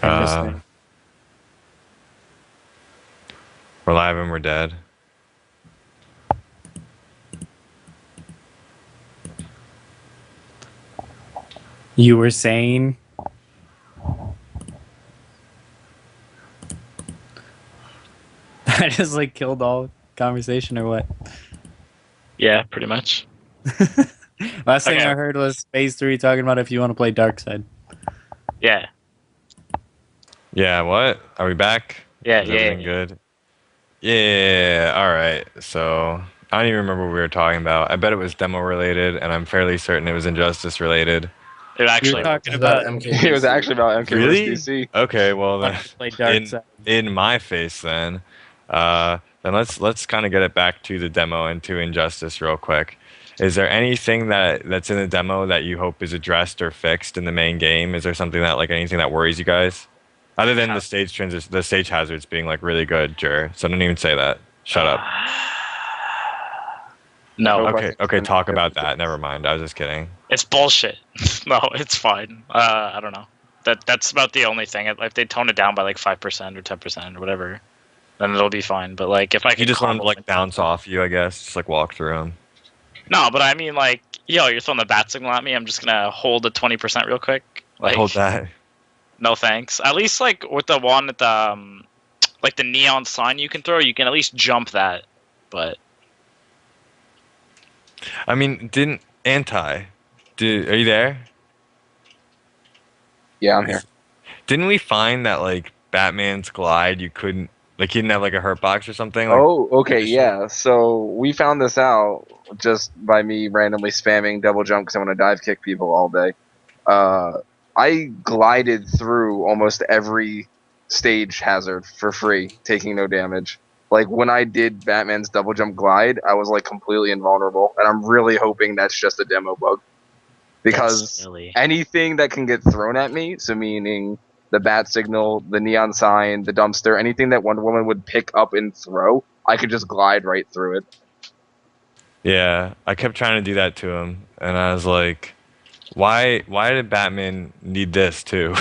Interesting. We're live and we're dead. You were saying? I just like killed all conversation or what? Yeah, pretty much. Last thing Okay. I heard was Phase 3 talking about if you want to play Dark Side. Yeah. Yeah, what? Are we back? Yeah, Is yeah, everything yeah. good? Yeah, alright. So, I don't even remember what we were talking about. I bet it was demo related, and I'm fairly certain it was Injustice related. It You actually were talking It's about about MK. It was actually about MK versus Really? DC. Okay, well then, wanting to play Dark Side. in my face then. Then let's kind of get it back to the demo and to Injustice real quick. Is there anything that's in the demo that you hope is addressed or fixed in the main game? Is there something that like anything that worries you guys? Other than the the stage hazards being like really good, Jur. So don't even say that. Shut up. No, Okay, talk about that. Never mind. I was just kidding. it's bullshit. No, it's fine. I don't know. That's about the only thing. If they tone it down by like 5% or 10% or whatever, then it'll be fine. But like, if I You can just want them to combo like it- bounce off you, I guess. Just like walk through them. No, but I mean like, yo, you're throwing the bat signal at me. I'm just gonna hold the 20% real quick. Like, Hold that. no thanks. At least like with the one at the like the neon sign you can throw, you can at least jump that. But I mean, didn't Anti? Are you there? Yeah, I'm here. Didn't we find that like Batman's glide, you couldn't like he didn't have like a hurt box or something? Like, Oh, okay, yeah. So we found this out just by me randomly spamming double jump because I want to dive kick people all day. I glided through almost every stage hazard for free, taking no damage. Like when I did Batman's double jump glide, I was like completely invulnerable, and I'm really hoping that's just a demo bug because that's silly. anything that can get thrown at me, so meaning the bat signal, the neon sign, the dumpster, anything that Wonder Woman would pick up and throw, I could just glide right through it. yeah, I kept trying to do that to him, and I was like, why did Batman need this too?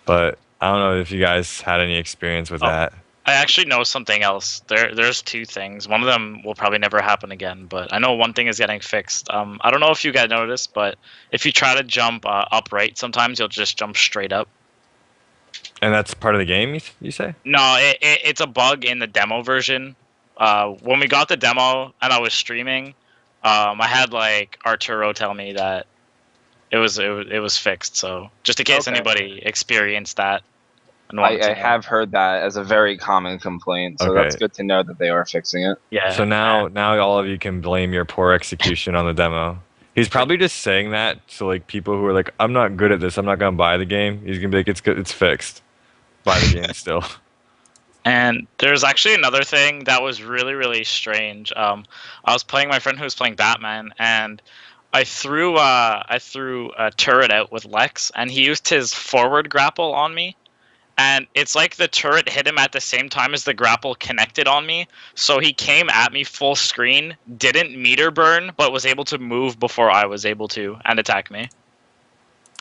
But I don't know if you guys had any experience with that. I actually know something else. There's two things. One of them will probably never happen again, but I know one thing is getting fixed. I don't know if you guys noticed, but if you try to jump upright, sometimes you'll just jump straight up. And that's part of the game, you say? No, it's a bug in the demo version. When we got the demo and I was streaming, I had like Arturo tell me that it was fixed. So just in case Okay. anybody experienced that. And I wanted to know. have heard that as a very common complaint, so Okay. that's good to know that they are fixing it. Yeah. So now all of you can blame your poor execution on the demo. He's probably just saying that so like people who are like, I'm not good at this, I'm not gonna buy the game. He's gonna be like, it's good, it's fixed. Buy the game still. And there's actually another thing that was really, really strange. I was playing my friend who was playing Batman, and I threw a turret out with Lex, and he used his forward grapple on me. And it's like the turret hit him at the same time as the grapple connected on me. So he came at me full screen, didn't meter burn, but was able to move before I was able to and attack me.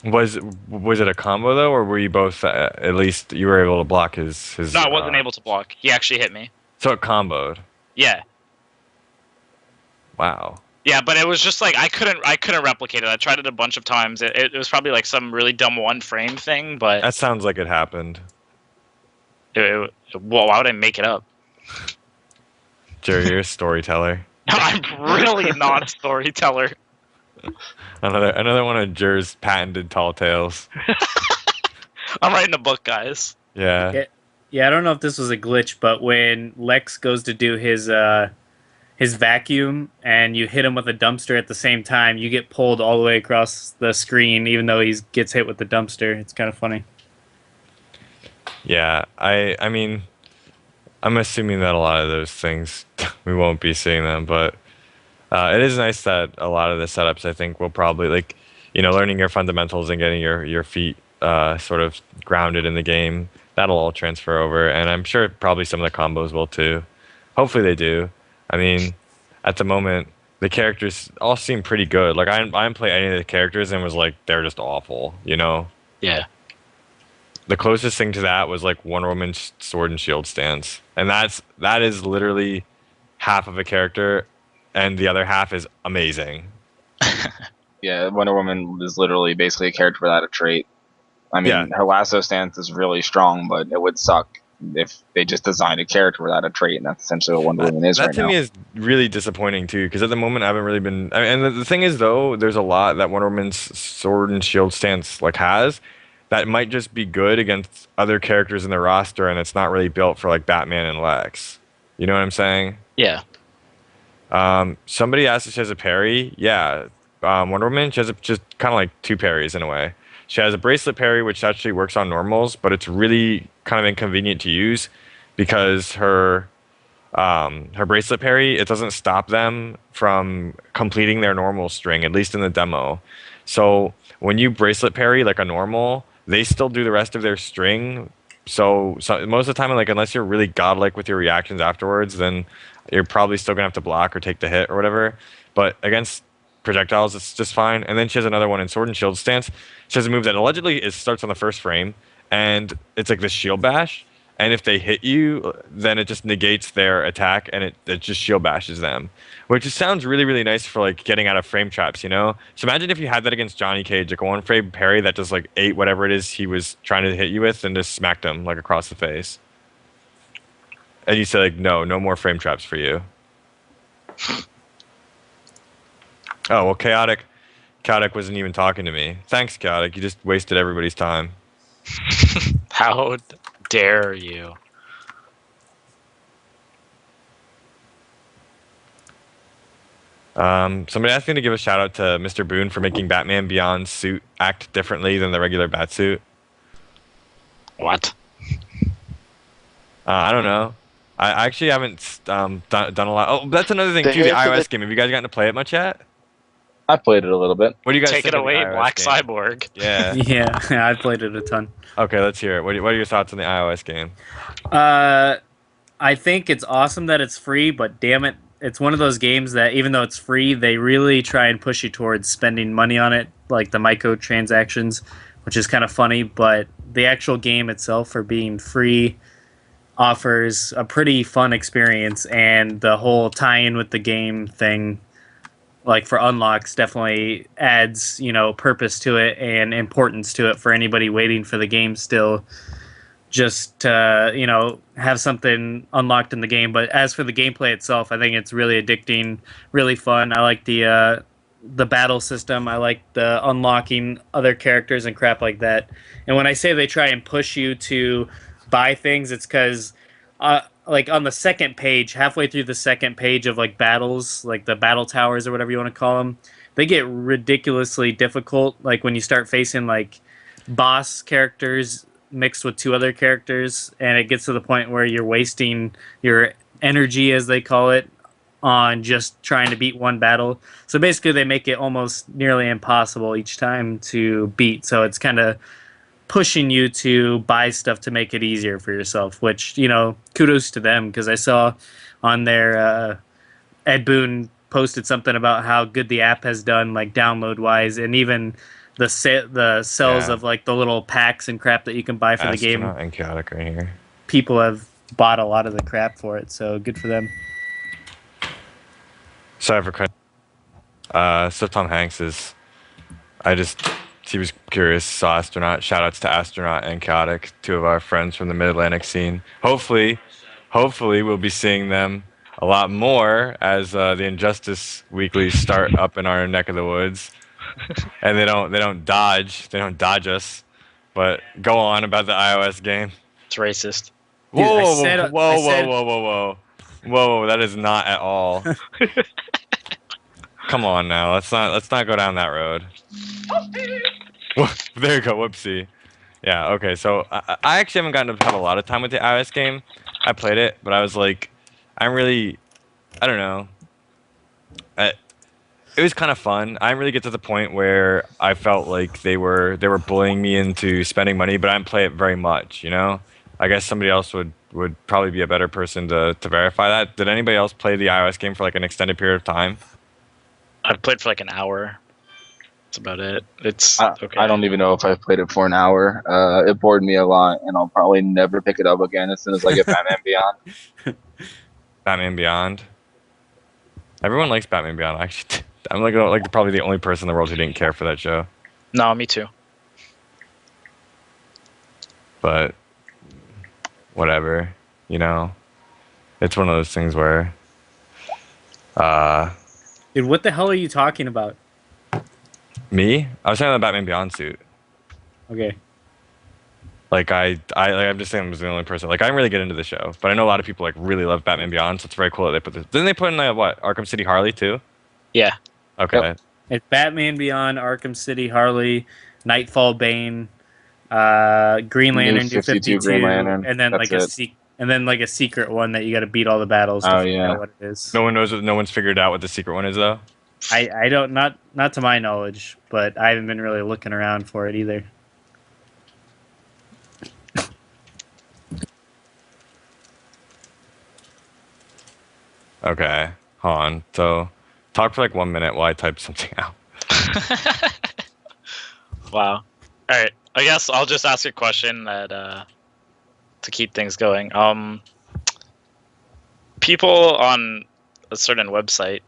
Was it a combo though, or were you both at least you were able to block his? No, I wasn't able to block. He actually hit me. So it comboed. Yeah. Wow. Yeah, but it was just like I couldn't replicate it. I tried it a bunch of times. It was probably like some really dumb one frame thing, but That sounds like it happened. well, why would I make it up? Jerry, you're a storyteller. I'm really not a storyteller. Another one of Jer's patented tall tales. I'm writing a book, guys. Yeah. Yeah, I don't know if this was a glitch, but when Lex goes to do his vacuum and you hit him with a dumpster at the same time, you get pulled all the way across the screen, even though he gets hit with the dumpster. It's kind of funny. Yeah. I mean, I'm assuming that a lot of those things we won't be seeing them, but it is nice that a lot of the setups I think will probably like, learning your fundamentals and getting your feet sort of grounded in the game. That'll all transfer over, and I'm sure probably some of the combos will too. Hopefully they do. I mean, at the moment, the characters all seem pretty good. Like I didn't play any of the characters and was like they're just awful, Yeah. The closest thing to that was like Wonder Woman's Sword and Shield stance, and that is literally half of a character, and the other half is amazing. Yeah, Wonder Woman is literally basically a character without a trait. I Yeah. mean, her lasso stance is really strong, but it would suck if they just designed a character without a trait, and that's essentially what Wonder Woman is That right to now. me is really disappointing too, because at the moment I haven't really been. I mean, and the thing is though, there's a lot that Wonder Woman's Sword and Shield stance like has that might just be good against other characters in the roster, and it's not really built for like Batman and Lex. You know what I'm saying? Yeah. Somebody asked if she has a parry. Yeah, Wonder Woman, she has just kind of like two parries in a way. She has a bracelet parry, which actually works on normals, but it's really kind of inconvenient to use because her bracelet parry, it doesn't stop them from completing their normal string, at least in the demo. So when you bracelet parry like a normal, they still do the rest of their string. So most of the time, like unless you're really godlike with your reactions afterwards, then you're probably still gonna have to block or take the hit or whatever. But against projectiles, it's just fine. And then she has another one in Sword and Shield stance. She has a move that allegedly it starts on the first frame, and it's like the shield bash. And if they hit you, then it just negates their attack, and it just shield bashes them, which just sounds really really nice for like getting out of frame traps, you know. So imagine if you had that against Johnny Cage, like a one frame parry that just like ate whatever it is he was trying to hit you with, and just smacked him like across the face. And you say like, no more frame traps for you. Oh well, chaotic wasn't even talking to me. Thanks, chaotic. You just wasted everybody's time. How dare you? Somebody asked me to give a shout out to Mr. Boone for making Batman Beyond's suit act differently than the regular Batsuit. What? I don't know. I actually haven't done a lot. Oh, that's another thing The too. The hair for iOS the- game. Have you guys gotten to play it much yet? I played it a little bit. What do you guys Take think it of the away, iOS Black game? Cyborg. Yeah. Yeah, I played it a ton. Okay, let's hear it. What are your thoughts on the iOS game? I think it's awesome that it's free, but damn it, it's one of those games that even though it's free, they really try and push you towards spending money on it, like the microtransactions, which is kind of funny. But the actual game itself, for being free, offers a pretty fun experience, and the whole tie-in with the game thing, like for unlocks, definitely adds purpose to it and importance to it for anybody waiting for the game still. Just to have something unlocked in the game. But as for the gameplay itself, I think it's really addicting, really fun. I like the battle system. I like the unlocking other characters and crap like that. And when I say they try and push you to buy things, it's because like on the second page, halfway through the second page of like battles, like the battle towers or whatever you want to call them, they get ridiculously difficult. Like when you start facing like boss characters mixed with two other characters, and it gets to the point where you're wasting your energy, as they call it, on just trying to beat one battle. So basically, they make it almost nearly impossible each time to beat. So it's kind of pushing you to buy stuff to make it easier for yourself, which, kudos to them, because I saw on their Ed Boon posted something about how good the app has done, like download wise, and even the cells Yeah. of like the little packs and crap that you can buy for the game. Astronaut and chaotic right here. People have bought a lot of the crap for it, so good for them. Sorry for cutting. So Tom Hanks is. He was curious. Saw Astronaut. Shoutouts to Astronaut and Chaotic, two of our friends from the Mid Atlantic scene. Hopefully, we'll be seeing them a lot more as the Injustice weeklies start up in our neck of the woods, and they don't dodge us. But go on about the iOS game. It's racist. Dude, Whoa, I whoa, said- whoa, I whoa, said- whoa, whoa, whoa, whoa! That is not at all. Come on now, let's not go down that road. There you go, whoopsie. Yeah, okay. So I actually haven't gotten to have a lot of time with the iOS game. I played it, but I was like, I don't know. It was kind of fun. I didn't really get to the point where I felt like they were bullying me into spending money, but I didn't play it very much. You know, I guess somebody else would probably be a better person to verify that. Did anybody else play the iOS game for like an extended period of time? I've played for like an hour. That's about it. It's I, okay. I don't even know if I've played it for an hour. It bored me a lot, and I'll probably never pick it up again as soon as I get Batman Beyond. Batman Beyond. Everyone likes Batman Beyond. Actually, I'm like probably the only person in the world who didn't care for that show. No, me too. But whatever, you know. It's one of those things where, Dude, what the hell are you talking about? me, I was talking about Batman Beyond suit. Okay. Like I'm just saying I was the only person. Like I didn't really get into the show, but I know a lot of people like really love Batman Beyond, so it's very cool that they put this. Didn't they put in what Arkham City Harley too? Yeah. Okay. Yep. It's Batman Beyond, Arkham City, Harley, Nightfall, Bane, Green Lantern, New 52, Green Lantern. and then That's like a secret one that you got to beat all the battles to Oh, figure yeah. out what it is. No one knows. No one's figured out what the secret one is though. I don't not to my knowledge, but I haven't been really looking around for it either. Okay. Hold on. So, talk for like 1 minute while I type something out. Wow. All right. I guess I'll just ask a question that to keep things going. People on a certain website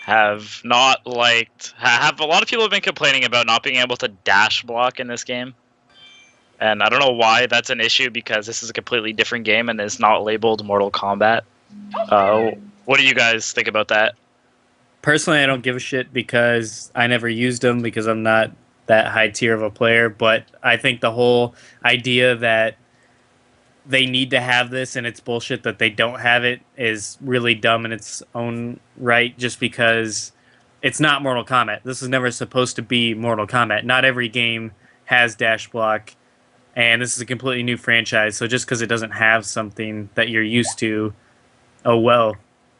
have not liked. Have a lot of people have been complaining about not being able to dash block in this game, and I don't know why that's an issue because this is a completely different game and is not labeled Mortal Kombat. What do you guys think about that? Personally, I don't give a shit because I never used them because I'm not that high tier of a player. But I think the whole idea that they need to have this and it's bullshit that they don't have it is really dumb in its own right, just because it's not Mortal Kombat. This is never supposed to be Mortal Kombat. Not every game has dash block, and this is a completely new franchise. So just because it doesn't have something that you're used to, oh well.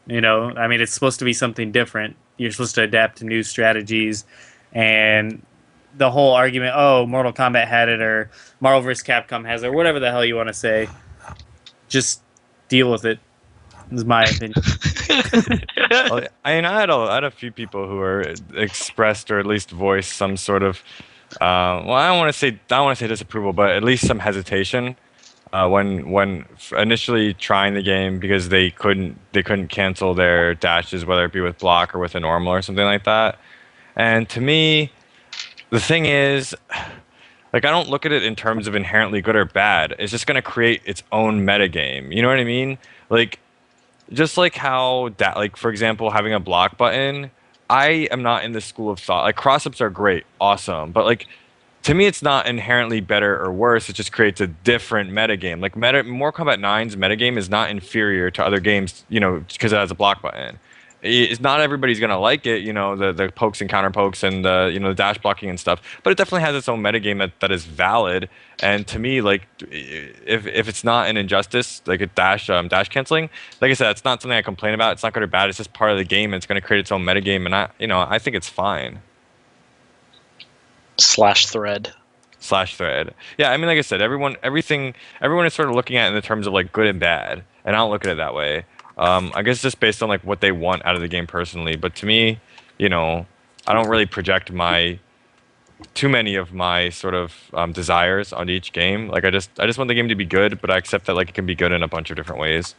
I mean, it's supposed to be something different. You're supposed to adapt to new strategies, and the whole argument, oh, Mortal Kombat had it, or Marvel vs. Capcom has it, or whatever the hell you want to say, just deal with it, is my opinion. Well, I mean, I had a few people who were expressed or at least voiced some sort of, well, I don't want to say disapproval, but at least some hesitation when initially trying the game because they couldn't cancel their dashes, whether it be with block or with a normal or something like that. And to me, the thing is, like, I don't look at it in terms of inherently good or bad. It's just going to create its own metagame. You know what I mean? Like, just like how that, like, for example, having a block button, I am not in the school of thought. Like, cross-ups are great, awesome, but like, to me, it's not inherently better or worse. It just creates a different metagame. Like, Mortal Kombat 9's metagame is not inferior to other games, because it has a block button. It's not everybody's gonna like it, the pokes and counter pokes and the dash blocking and stuff. But it definitely has its own metagame that is valid. And to me, like, if it's not an injustice, like a dash canceling, like I said, it's not something I complain about. It's not good or bad. It's just part of the game. And it's gonna create its own metagame, and I think it's fine. /thread. Yeah, I mean, like I said, everyone is sort of looking at it in the terms of like good and bad, and I don't look at it that way. I guess just based on like what they want out of the game personally. But to me, I don't really project too many of my sort of desires on each game. Like I just want the game to be good, but I accept that like it can be good in a bunch of different ways.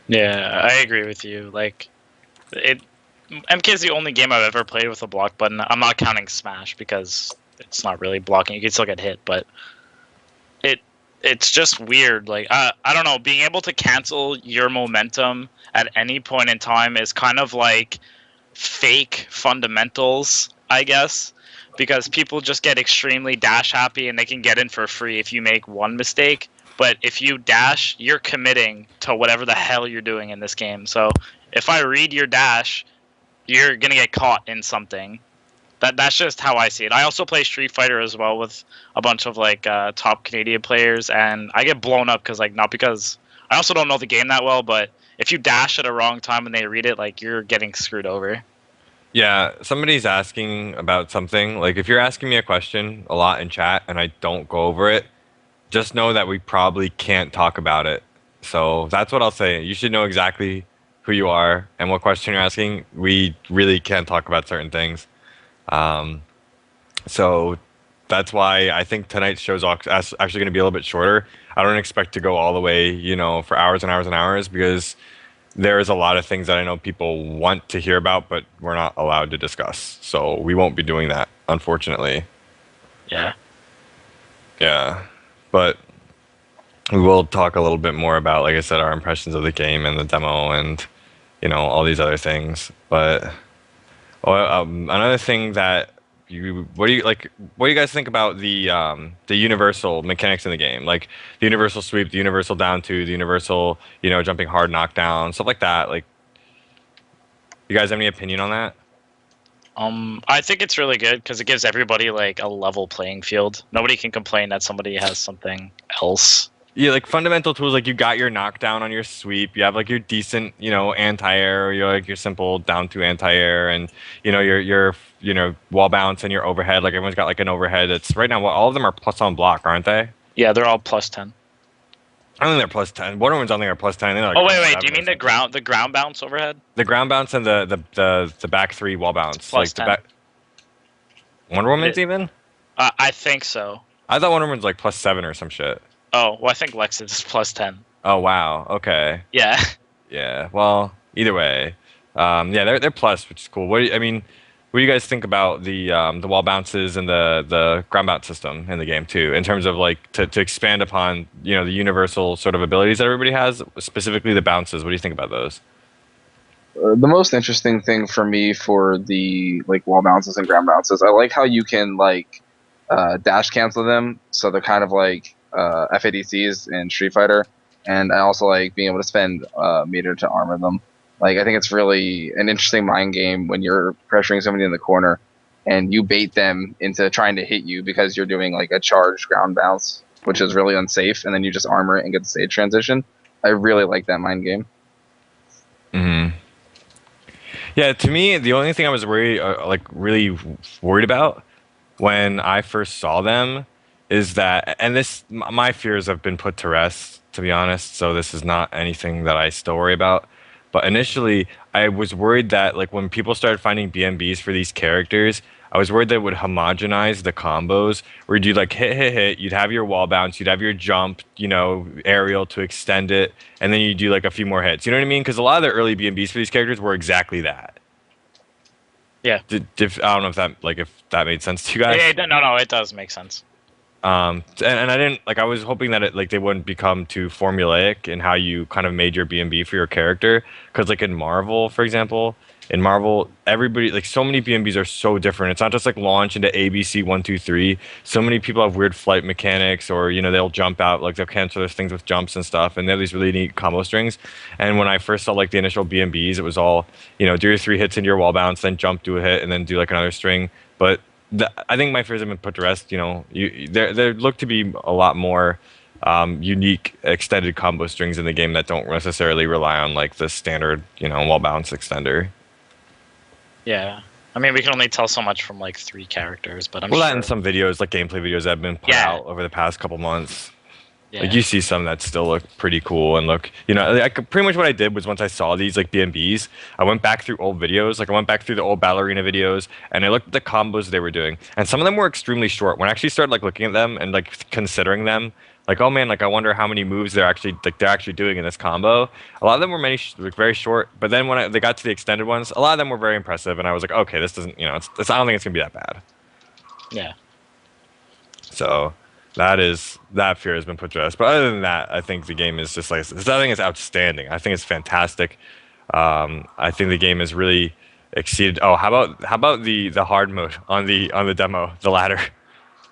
Yeah, I agree with you. Like, MK is the only game I've ever played with a block button. I'm not counting Smash because it's not really blocking. You can still get hit, but it's just weird. Like, I don't know. Being able to cancel your momentum at any point in time is kind of like fake fundamentals, I guess, because people just get extremely dash happy and they can get in for free if you make one mistake. But if you dash, you're committing to whatever the hell you're doing in this game. So if I read your dash, you're gonna get caught in something. That's just how I see it. I also play Street Fighter as well with a bunch of like top Canadian players, and I get blown up because not because I also don't know the game that well, but if you dash at a wrong time and they read it, like, you're getting screwed over. Yeah, somebody's asking about something. Like if you're asking me a question a lot in chat and I don't go over it, just know that we probably can't talk about it. So that's what I'll say. You should know exactly who you are and what question you're asking. We really can't talk about certain things. So that's why I think tonight's show's actually going to be a little bit shorter. I don't expect to go all the way, for hours and hours and hours because there's a lot of things that I know people want to hear about, but we're not allowed to discuss. So we won't be doing that, unfortunately. Yeah. Yeah. But we will talk a little bit more about, like I said, our impressions of the game and the demo and, all these other things. But another thing that what do you like? What do you guys think about the universal mechanics in the game? Like the universal sweep, the universal down two, the universal, jumping hard knockdown, stuff like that. Like, you guys have any opinion on that? I think it's really good because it gives everybody like a level playing field. Nobody can complain that somebody has something else. Yeah, like fundamental tools, like you got your knockdown on your sweep, you have like your decent, anti-air, or your simple down to anti-air, and your wall bounce and your overhead. Like everyone's got like an overhead. It's right now. Well, all of them are plus on block, aren't they? Yeah, they're all plus 10. I don't think they're plus 10. Wonder Woman's I don't think they're plus 10. They're like Oh plus wait, 7 do you or mean the something. ground bounce overhead? The ground bounce and the back three wall bounce, Plus like the 10. back. Wonder Woman's even. I think so. I thought Wonder Woman's like plus 7 or some shit. Oh, well, I think Lex is plus 10. Oh wow. Okay. Yeah. Yeah. Well, either way, yeah, they're plus, which is cool. What do you guys think about the wall bounces and the ground bounce system in the game too, in terms of like to expand upon the universal sort of abilities that everybody has, specifically the bounces? What do you think about those? The most interesting thing for me for the like wall bounces and ground bounces, I like how you can like dash cancel them, so they're kind of like FADCs in Street Fighter, and I also like being able to spend meter to armor them. Like I think it's really an interesting mind game when you're pressuring somebody in the corner and you bait them into trying to hit you because you're doing like a charged ground bounce, which is really unsafe, and then you just armor it and get the stage transition. I really like that mind game. Hmm. Yeah, to me, the only thing I was really worried about when I first saw them is that, and my fears have been put to rest, to be honest. So this is not anything that I still worry about. But initially, I was worried that like when people started finding BMBs for these characters, I was worried that it would homogenize the combos where you'd like hit, you'd have your wall bounce, you'd have your jump, aerial to extend it, and then you do like a few more hits. You know what I mean? Because a lot of the early BMBs for these characters were exactly that. Yeah. I don't know if that made sense to you guys. No, it does make sense. And I didn't like. I was hoping that they wouldn't become too formulaic in how you kind of made your BMB for your character. Because like in Marvel, for example, everybody like so many BMBs are so different. It's not just like launch into ABC 1 2 3. So many people have weird flight mechanics, or they'll jump out, like they'll cancel their things with jumps and stuff, and they have these really neat combo strings. And when I first saw like the initial BMBs, it was all do your 3 hits into your wall bounce, then jump, do a hit, and then do like another string. But I think my fears have been put to rest. There look to be a lot more unique extended combo strings in the game that don't necessarily rely on like the standard, wall bounce extender. Yeah. I mean, we can only tell so much from like 3 characters, but I'm Well, sure. that and some videos, like gameplay videos that have been put out over the past couple months. Yeah. Like you see some that still look pretty cool and look, pretty much what I did was once I saw these like BMBs, I went back through old videos, like I went back through the old ballerina videos and I looked at the combos they were doing. And some of them were extremely short. When I actually started like looking at them and like considering them, like, oh man, like I wonder how many moves they're actually doing in this combo. A lot of them were very short, but then when they got to the extended ones, a lot of them were very impressive and I was like, okay, this doesn't, I don't think it's gonna be that bad. Yeah. So that fear has been put to rest. But other than that, I think the game is just like I think it's outstanding. I think it's fantastic. I think the game has really exceeded. Oh, how about the hard mode on the demo, the ladder?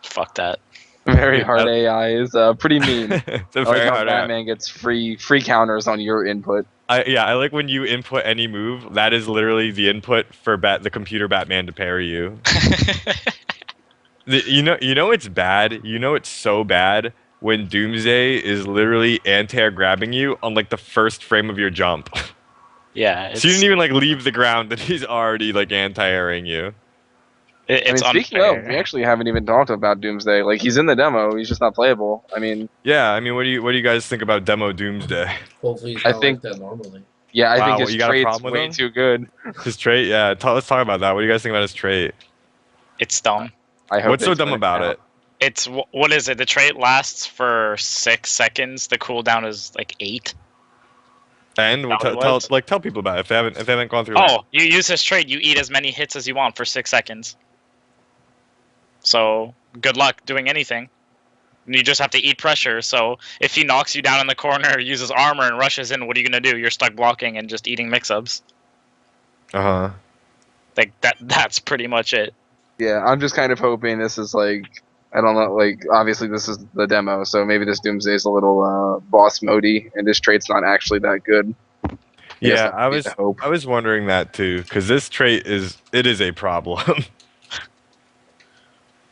Fuck that. Very hard AI is pretty mean. It's a I like very how hard. Batman gets free counters on your input. I like when you input any move. That is literally the input for the computer Batman to parry you. It's bad. It's so bad when Doomsday is literally anti-air grabbing you on like the first frame of your jump. Yeah. So you didn't even like leave the ground, and he's already like anti-airing you. It's speaking unfair. of, we actually haven't even talked about Doomsday. Like he's in the demo, he's just not playable. Yeah. What do you guys think about demo Doomsday? Hopefully it's I not think- like that normally. Yeah, I Wow, think his you got a trade's problem with way him? too good. His trait, yeah. Let's talk about that. What do you guys think about his trait? It's dumb. I hope What's so dumb about it? It's what is it? The trait lasts for 6 seconds. The cooldown is like 8. And we'll That what it was? tell people about it if they haven't gone through. Oh, you use his trait. You eat as many hits as you want for 6 seconds. So good luck doing anything. You just have to eat pressure. So if he knocks you down in the corner, uses armor, and rushes in, what are you gonna do? You're stuck blocking and just eating mix-ups. Uh-huh. Like that's pretty much it. Yeah, I'm just kind of hoping this is like, I don't know, like obviously this is the demo, so maybe this Doomsday is a little boss modi, and this trait's not actually that good. Yeah, I guess that would be the hope. I was wondering that too, because this trait is a problem.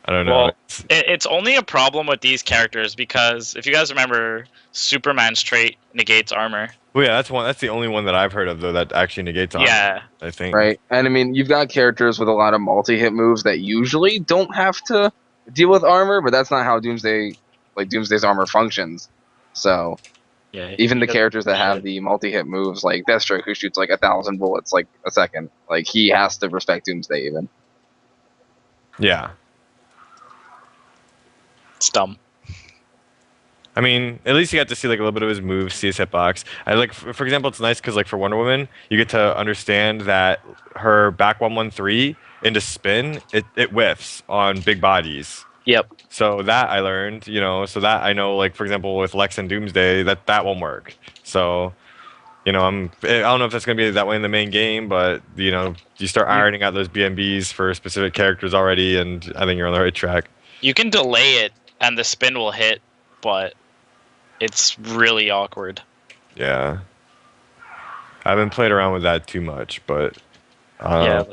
I don't know. Well, it's only a problem with these characters because if you guys remember, Superman's trait negates armor. Well, yeah, that's the only one that I've heard of though that actually negates armor. Yeah. I think. Right, and I mean, you've got characters with a lot of multi-hit moves that usually don't have to deal with armor, but that's not how Doomsday's armor functions. So Yeah. even the characters that have the multi-hit moves, like Deathstroke, who shoots like 1,000 bullets like a second, like he has to respect Doomsday even. Yeah. It's dumb. I mean, at least you got to see like a little bit of his moves, see his hitbox. I like, for example, it's nice because like for Wonder Woman, you get to understand that her back 113 into spin, it whiffs on big bodies. Yep. So that I learned, you know, so that I know, like for example, with Lex and Doomsday, that won't work. So, you know, I don't know if that's gonna be that way in the main game, but you know, you start ironing out those BMBs for specific characters already, and I think you're on the right track. You can delay it and the spin will hit, but it's really awkward. Yeah. I haven't played around with that too much, but Yeah.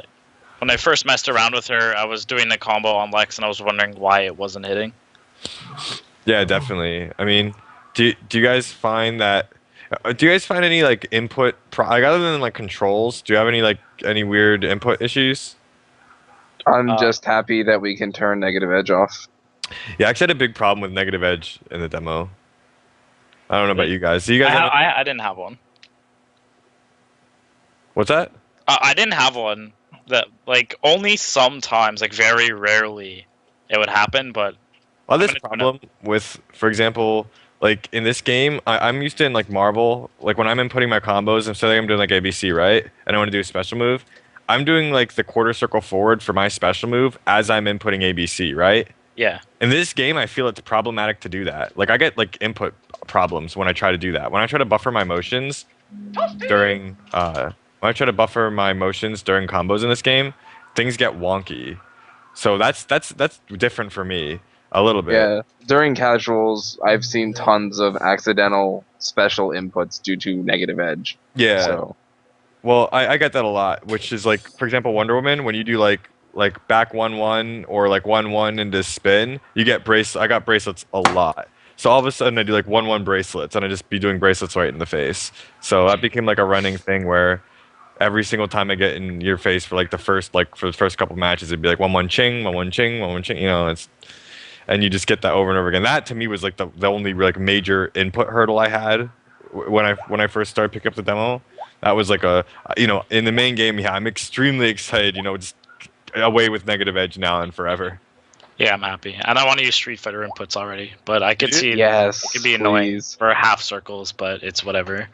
When I first messed around with her, I was doing the combo on Lex and I was wondering why it wasn't hitting. yeah, definitely. I mean, do you guys find that? Do you guys find any like input like other than like controls? Do you have any weird input issues? I'm just happy that we can turn negative edge off. Yeah, I actually had a big problem with negative edge in the demo. I don't know about you guys. Do you guys? I didn't have one. What's that? I didn't have one. That like only sometimes, like very rarely, it would happen. But Well, this problem with, for example, like in this game, I'm used to in like Marvel, like when I'm inputting my combos, instead of I'm doing like ABC, right? And I want to do a special move, I'm doing like the quarter circle forward for my special move as I'm inputting ABC, right? Yeah. In this game, I feel it's problematic to do that. Like I get like input problems when I try to do that. When I try to buffer my motions during combos in this game, things get wonky. So that's different for me a little bit. Yeah, during casuals, I've seen tons of accidental special inputs due to negative edge. Yeah. So Well, I get that a lot, which is like, for example, Wonder Woman, when you do like back 1-1 or like 1-1 into spin, you get I got bracelets a lot. So all of a sudden I do like 1-1 bracelets and I just be doing bracelets right in the face. So that became like a running thing where every single time I get in your face for the first couple matches, it'd be like 1-1 ching, 1-1 ching, 1-1 ching, you know, and you just get that over and over again. That to me was like the only like major input hurdle I had when I first started picking up the demo. That was like in the main game, yeah, I'm extremely excited, just away with negative edge now and forever. Yeah, I'm happy. And I want to use Street Fighter inputs already, but I could see yes, it could be annoying please. for half circles, but it's whatever.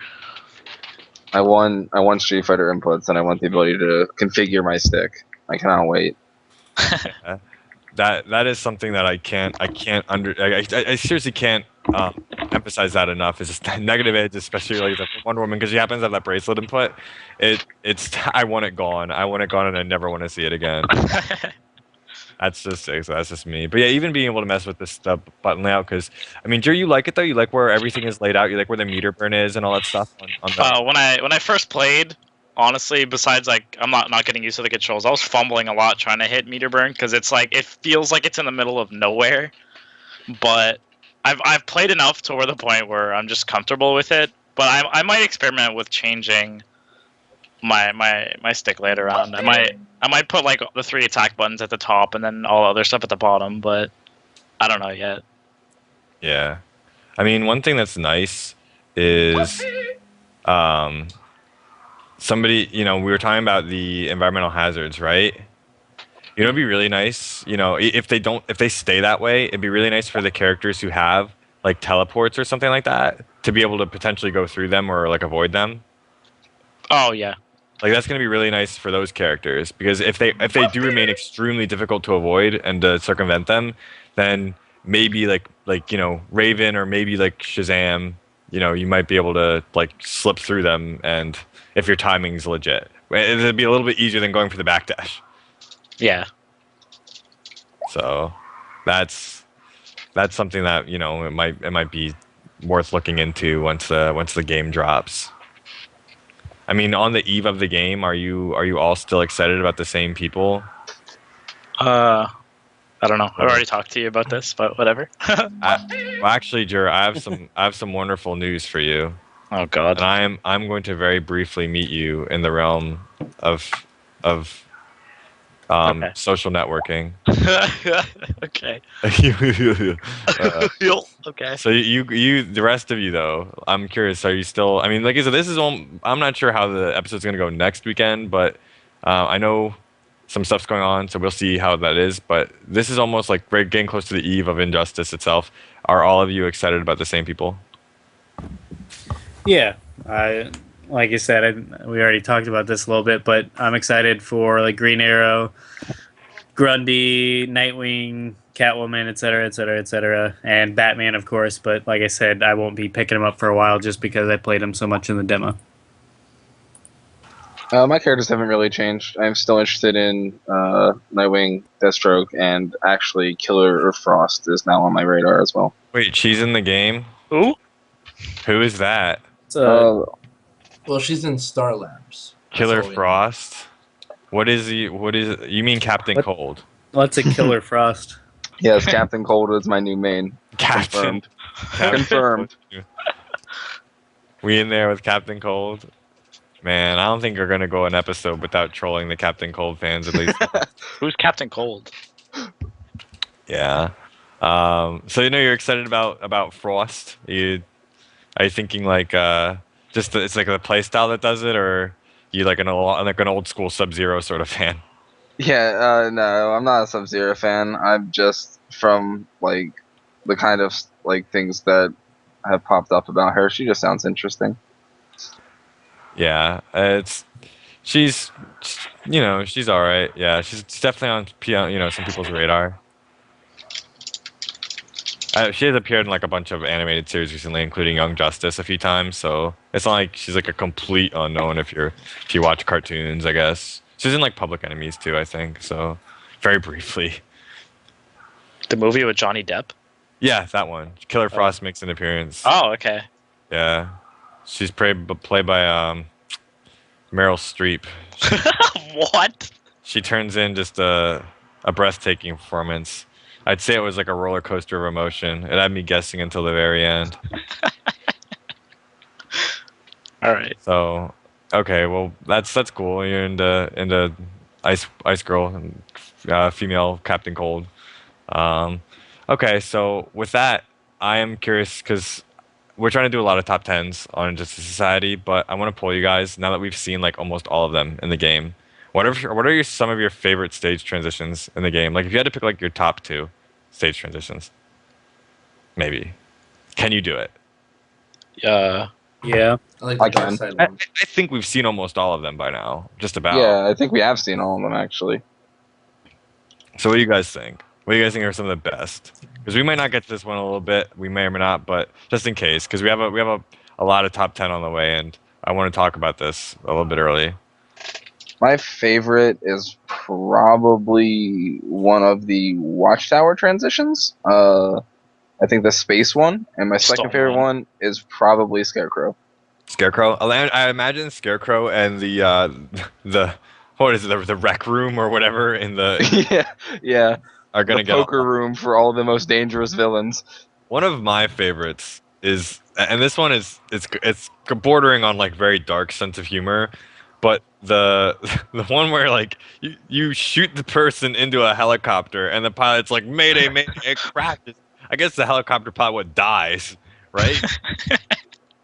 I want Street Fighter inputs, and I want the ability to configure my stick. I cannot wait. That is something that I seriously can't emphasize that enough. It's just negative edge, especially like the Wonder Woman, because she happens to have that bracelet input. I want it gone. I want it gone, and I never want to see it again. That's just me. But yeah, even being able to mess with this button layout, because I mean, do you like it though? You like where everything is laid out? You like where the meter burn is and all that stuff? When I first played, honestly, besides like I'm not getting used to the controls, I was fumbling a lot trying to hit meter burn because it's like it feels like it's in the middle of nowhere. But I've played enough to where the point where I'm just comfortable with it. But I might experiment with changing my stick later on. I might put like the 3 attack buttons at the top and then all other stuff at the bottom, but I don't know yet. Yeah. I mean, one thing that's nice is somebody, we were talking about the environmental hazards, right? You know, it'd be really nice. You know, if they stay that way, it'd be really nice for the characters who have like teleports or something like that to be able to potentially go through them or like avoid them. Oh yeah. Like that's going to be really nice for those characters because if they do remain extremely difficult to avoid and to circumvent them, then maybe like Raven or maybe like Shazam, you might be able to like slip through them, and if your timing's legit, it'd be a little bit easier than going for the backdash. Yeah. So that's something that it might be worth looking into once the game drops. I mean, on the eve of the game, are you all still excited about the same people? I don't know. I've already talked to you about this, but whatever. Well, actually, Jer, I have some wonderful news for you, Oh God. and I'm going to very briefly meet you in the realm of Okay. social networking. Okay. Uh, Okay. So the rest of you though, I'm curious. Are you still? I mean, like I said, I'm not sure how the episode's gonna go next weekend, but I know some stuff's going on, so we'll see how that is. But this is almost like we're getting close to the eve of Injustice itself. Are all of you excited about the same people? Yeah, like you said, we already talked about this a little bit, but I'm excited for like Green Arrow, Grundy, Nightwing, Catwoman, etc., etc., etc., and Batman, of course. But like I said, I won't be picking him up for a while just because I played him so much in the demo. My characters haven't really changed. I'm still interested in Nightwing, Deathstroke, and actually Killer or Frost is now on my radar as well. Wait, she's in the game. Who? Who is that? So Well, she's in Star Labs. That's Killer all we know. Frost. What is he? What is you mean Captain What? Cold? let's a Killer Frost. Yes, Captain Cold is my new main. Captain. Confirmed. We in there with Captain Cold. Man, I don't think we're gonna go an episode without trolling the Captain Cold fans at least. Who's Captain Cold? Yeah. So you're excited about Frost. Are you thinking like it's like the play style that does it, or you like an old school Sub-Zero sort of fan? Yeah, no, I'm not a Sub-Zero fan. I'm just from like the kind of like things that have popped up about her. She just sounds interesting. Yeah, she's she's all right. Yeah, she's definitely on some people's radar. She has appeared in like a bunch of animated series recently, including Young Justice a few times. So it's not like she's like a complete unknown if you watch cartoons, I guess. She's in like Public Enemies too, I think. So very briefly. The movie with Johnny Depp? Yeah, that one. Killer Frost makes an appearance. Oh, okay. Yeah, she's played by Meryl Streep. What? She turns in just a breathtaking performance. I'd say it was like a roller coaster of emotion. It had me guessing until the very end. All right. So, okay, well that's cool. You're into Ice Girl and female Captain Cold. Okay, so with that, I am curious because we're trying to do a lot of top tens on Injustice Society, but I want to poll you guys now that we've seen like almost all of them in the game. What are some of your favorite stage transitions in the game? Like if you had to pick like your top two stage transitions, maybe. Can you do it? Yeah. I like the I dark can. side I one. think we've seen almost all of them by now, just about. Yeah, I think we have seen all of them actually. So what do you guys think? What do you guys think are some of the best? Because we might not get to this one a little bit, we may or may not, but just in case, because we have a lot of top 10 on the way, and I want to talk about this a little bit early. My favorite is probably one of the Watchtower transitions. I think the space one, and my second Stone favorite one. one is probably Scarecrow. Scarecrow. I imagine Scarecrow and the what is it, the rec room or whatever in the yeah. are The gonna get poker room for all the most dangerous villains. one of my favorites is, and this one is it's bordering on like very dark sense of humor, but the the one where like you shoot the person into a helicopter and the pilot's like mayday mayday, it crashes. I guess the helicopter pilot dies, right?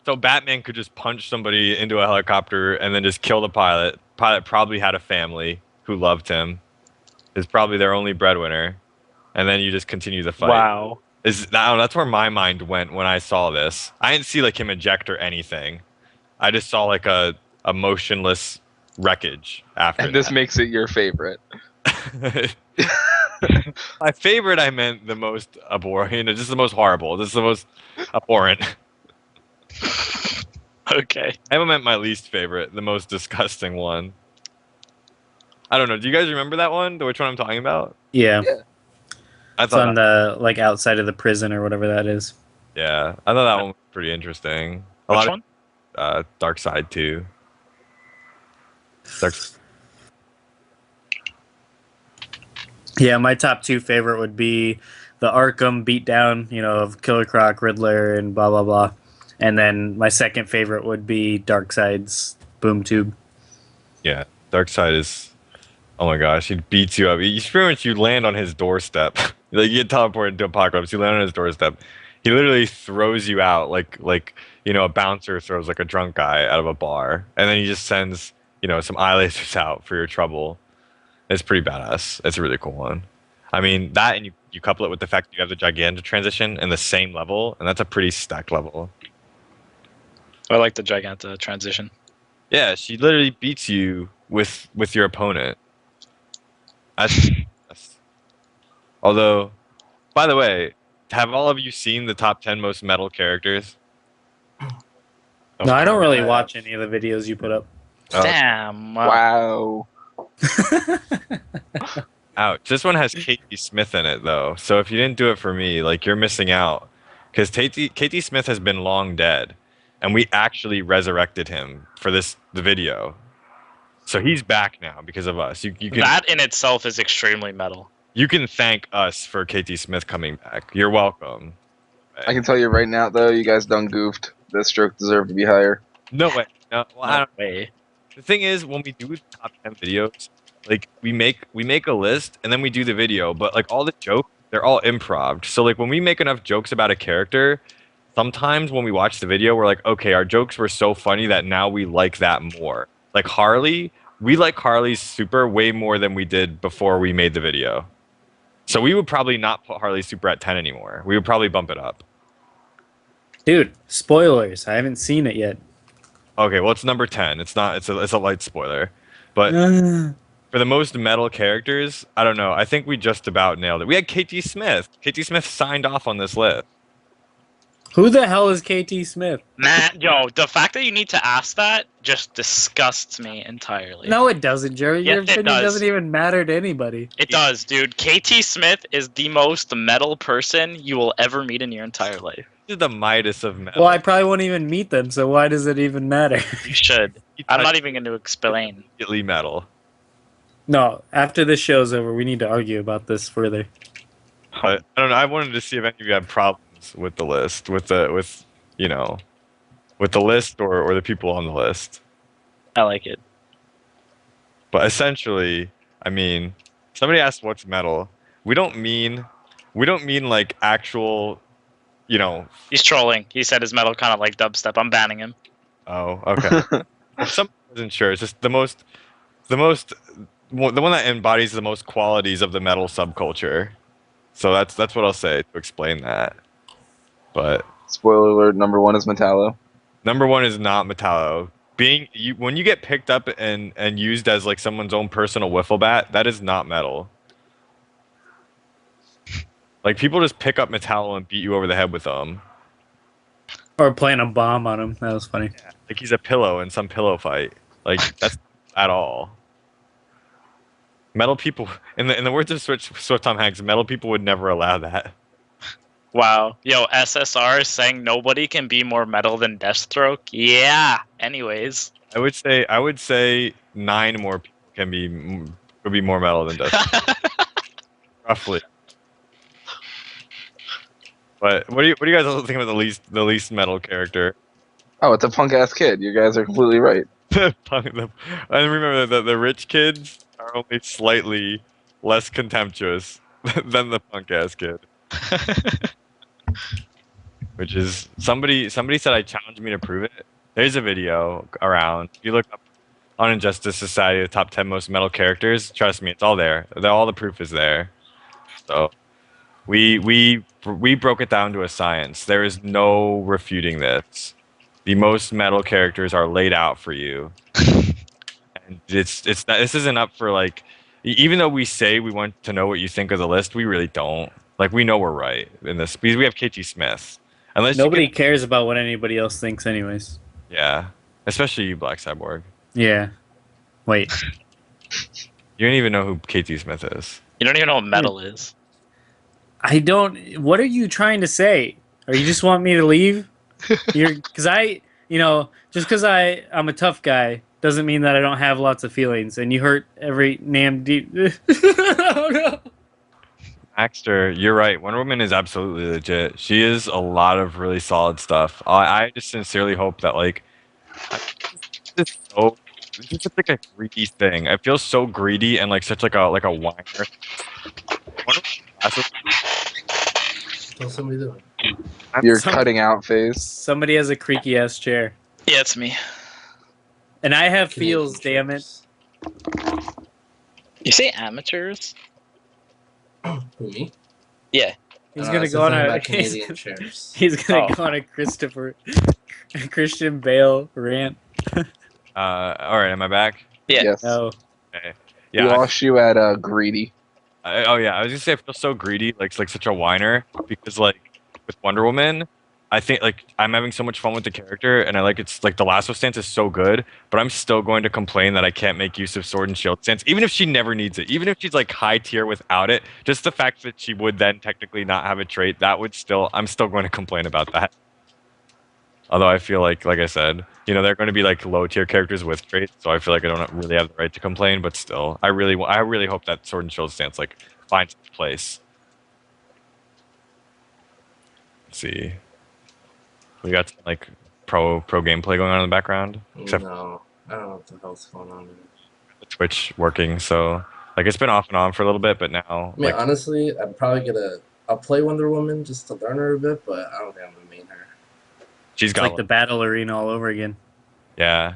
So Batman could just punch somebody into a helicopter and then just kill the pilot. Pilot probably had a family who loved him. is probably their only breadwinner, and then you just continue the fight. Wow. That's where my mind went when I saw this. I didn't see like him eject or anything. I just saw like a motionless wreckage after And this that. makes it your favorite. My favorite, I meant the most abhorrent. Just the most horrible. This is the most abhorrent. Okay. I haven't meant my least favorite, the most disgusting one. I don't know. Do you guys remember that one? Which one I'm talking about? Yeah. Yeah. I It's on thought the like outside of the prison or whatever that is. yeah, I thought that one was pretty interesting. A Which lot one? of Dark Side too. Dark. Yeah, my top two favorite would be the Arkham beatdown, of Killer Croc, Riddler, and blah blah blah. And then my second favorite would be Darkseid's Boom Tube. Yeah, Dark Side is. Oh my gosh, he beats you up. You land on his doorstep. Like you get teleported into Apocalypse, you land on his doorstep. He literally throws you out like a bouncer throws like a drunk guy out of a bar, and then he just sends some eye lasers out for your trouble. It's pretty badass. It's a really cool one. I mean that, and you couple it with the fact that you have the Gigantic transition in the same level, and that's a pretty stacked level. I like the Giganta transition. Yeah, she literally beats you with your opponent. That's, although, by the way, have all of you seen the top 10 most metal characters? No, I don't really I watch have. any of the videos you put up. Oh, Damn. Wow. ouch. This one has Katie Smith in it, though. So if you didn't do it for me, like, you're missing out. Because Katie Smith has been long dead. And we actually resurrected him for the video. So he's back now because of us. You can, That in itself is extremely metal. you can thank us for Katie Smith coming back. You're welcome. I can tell you right now, though, you guys done goofed. This stroke deserved to be higher. No way. No, well, I No don't, way. the thing is, when we do the top 10 videos, like we make a list and then we do the video, but like all the jokes, they're all improv. So like when we make enough jokes about a character, sometimes when we watch the video, we're like, okay, our jokes were so funny that now we like that more. Like Harley, we like Harley's Super way more than we did before we made the video. So we would probably not put Harley Super at 10 anymore. We would probably bump it up. Dude, spoilers. I haven't seen it yet. Okay, well it's number 10. It's not. It's a light spoiler, but for the most metal characters, I don't know. I think we just about nailed it. We had KT Smith. KT Smith signed off on this list. Who the hell is KT Smith? Man, yo, the fact that you need to ask that just disgusts me entirely. No, it doesn't, Jerry. Your Yes, it opinion does. doesn't even matter to anybody. It does, dude. KT Smith is the most metal person you will ever meet in your entire life. This is the Midas of metal. Well, I probably won't even meet them, so why does it even matter? You should. I'm not even going to explain. immediately metal. No, after this show's over, we need to argue about this further. But I don't know. I wanted to see if any of you had problems with the list, with the list or the people on the list. I like it. But essentially, I mean, somebody asked what's metal. We don't mean like actual, He's trolling. He said his metal kind of like dubstep. I'm banning him. Oh, okay. Some wasn't sure. It's just the one that embodies the most qualities of the metal subculture. So that's what I'll say to explain that. But Spoiler alert, number 1 is Metallo. number 1 is not Metallo. When you get picked up and used as like someone's own personal wiffle bat, that is not metal. Like people just pick up Metallo and beat you over the head with them. Or playing a bomb on him. That was funny. Like he's a pillow in some pillow fight. Like that's at all. Metal people, in the words of Swift Tom Hanks, metal people would never allow that. Wow. Yo, SSR is saying nobody can be more metal than Deathstroke. Yeah. Anyways. I would say 9 more people could be more metal than Deathstroke. Roughly. But what do you guys also think about the least metal character? Oh, it's a punk ass kid. You guys are completely right. And remember the rich kids are only slightly less contemptuous than the punk ass kid. Which is somebody said I challenged me to prove it. There's a video around. If you look up on Injustice Society, the top 10 most metal characters. Trust me, it's all there. All the proof is there. So we broke it down to a science. There is no refuting this. The most metal characters are laid out for you, and it's not, this isn't up for like. Even though we say we want to know what you think of the list, we really don't. Like we know we're right in this because we have KT Smith. Unless Nobody you cares about what anybody else thinks, anyways. yeah, especially you, Black Cyborg. Yeah. Wait. You don't even know who KT Smith is. You don't even know what metal is. I don't. What are you trying to say? Or you just want me to leave? Because just because I'm a tough guy doesn't mean that I don't have lots of feelings. And you hurt every damn deep. Oh no. Maxter, you're right. Wonder Woman is absolutely legit. She is a lot of really solid stuff. I just sincerely hope that like it's just like a greedy thing. I feel so greedy and like such like a whiner. Wonder Tell somebody doing. Your cutting out phase. Somebody has a creaky ass chair. Yeah, it's me. And I have Canadian feels, damn it. chairs. You say amateurs? Who, me? Yeah. He's No, gonna it's go on something a about Canadian chairs. he's gonna Oh. go on a Christian Bale rant. all right, am I back? Yeah. Yes. Oh, Okay. We Yeah. lost you at greedy. Oh yeah, I was gonna say I feel so greedy, like such a whiner, because like with Wonder Woman, I think like I'm having so much fun with the character, and I like it's like the lasso stance is so good, but I'm still going to complain that I can't make use of sword and shield stance, even if she never needs it, even if she's like high tier without it. Just the fact that she would then technically not have a trait, that would still I'm still going to complain about that. Although I feel like I said, they're going to be like low tier characters with traits, so I feel like I don't really have the right to complain. But still, I really hope that sword and shield stance like finds its place. Let's see, we got some, like pro gameplay going on in the background, except No, I don't know what the hell's going on. the Twitch working. So like it's been off and on for a little bit, but now I mean, like honestly, I'll play Wonder Woman just to learn her a bit, but I don't think I'm gonna main her. she's it's got like the battle arena all over again. yeah,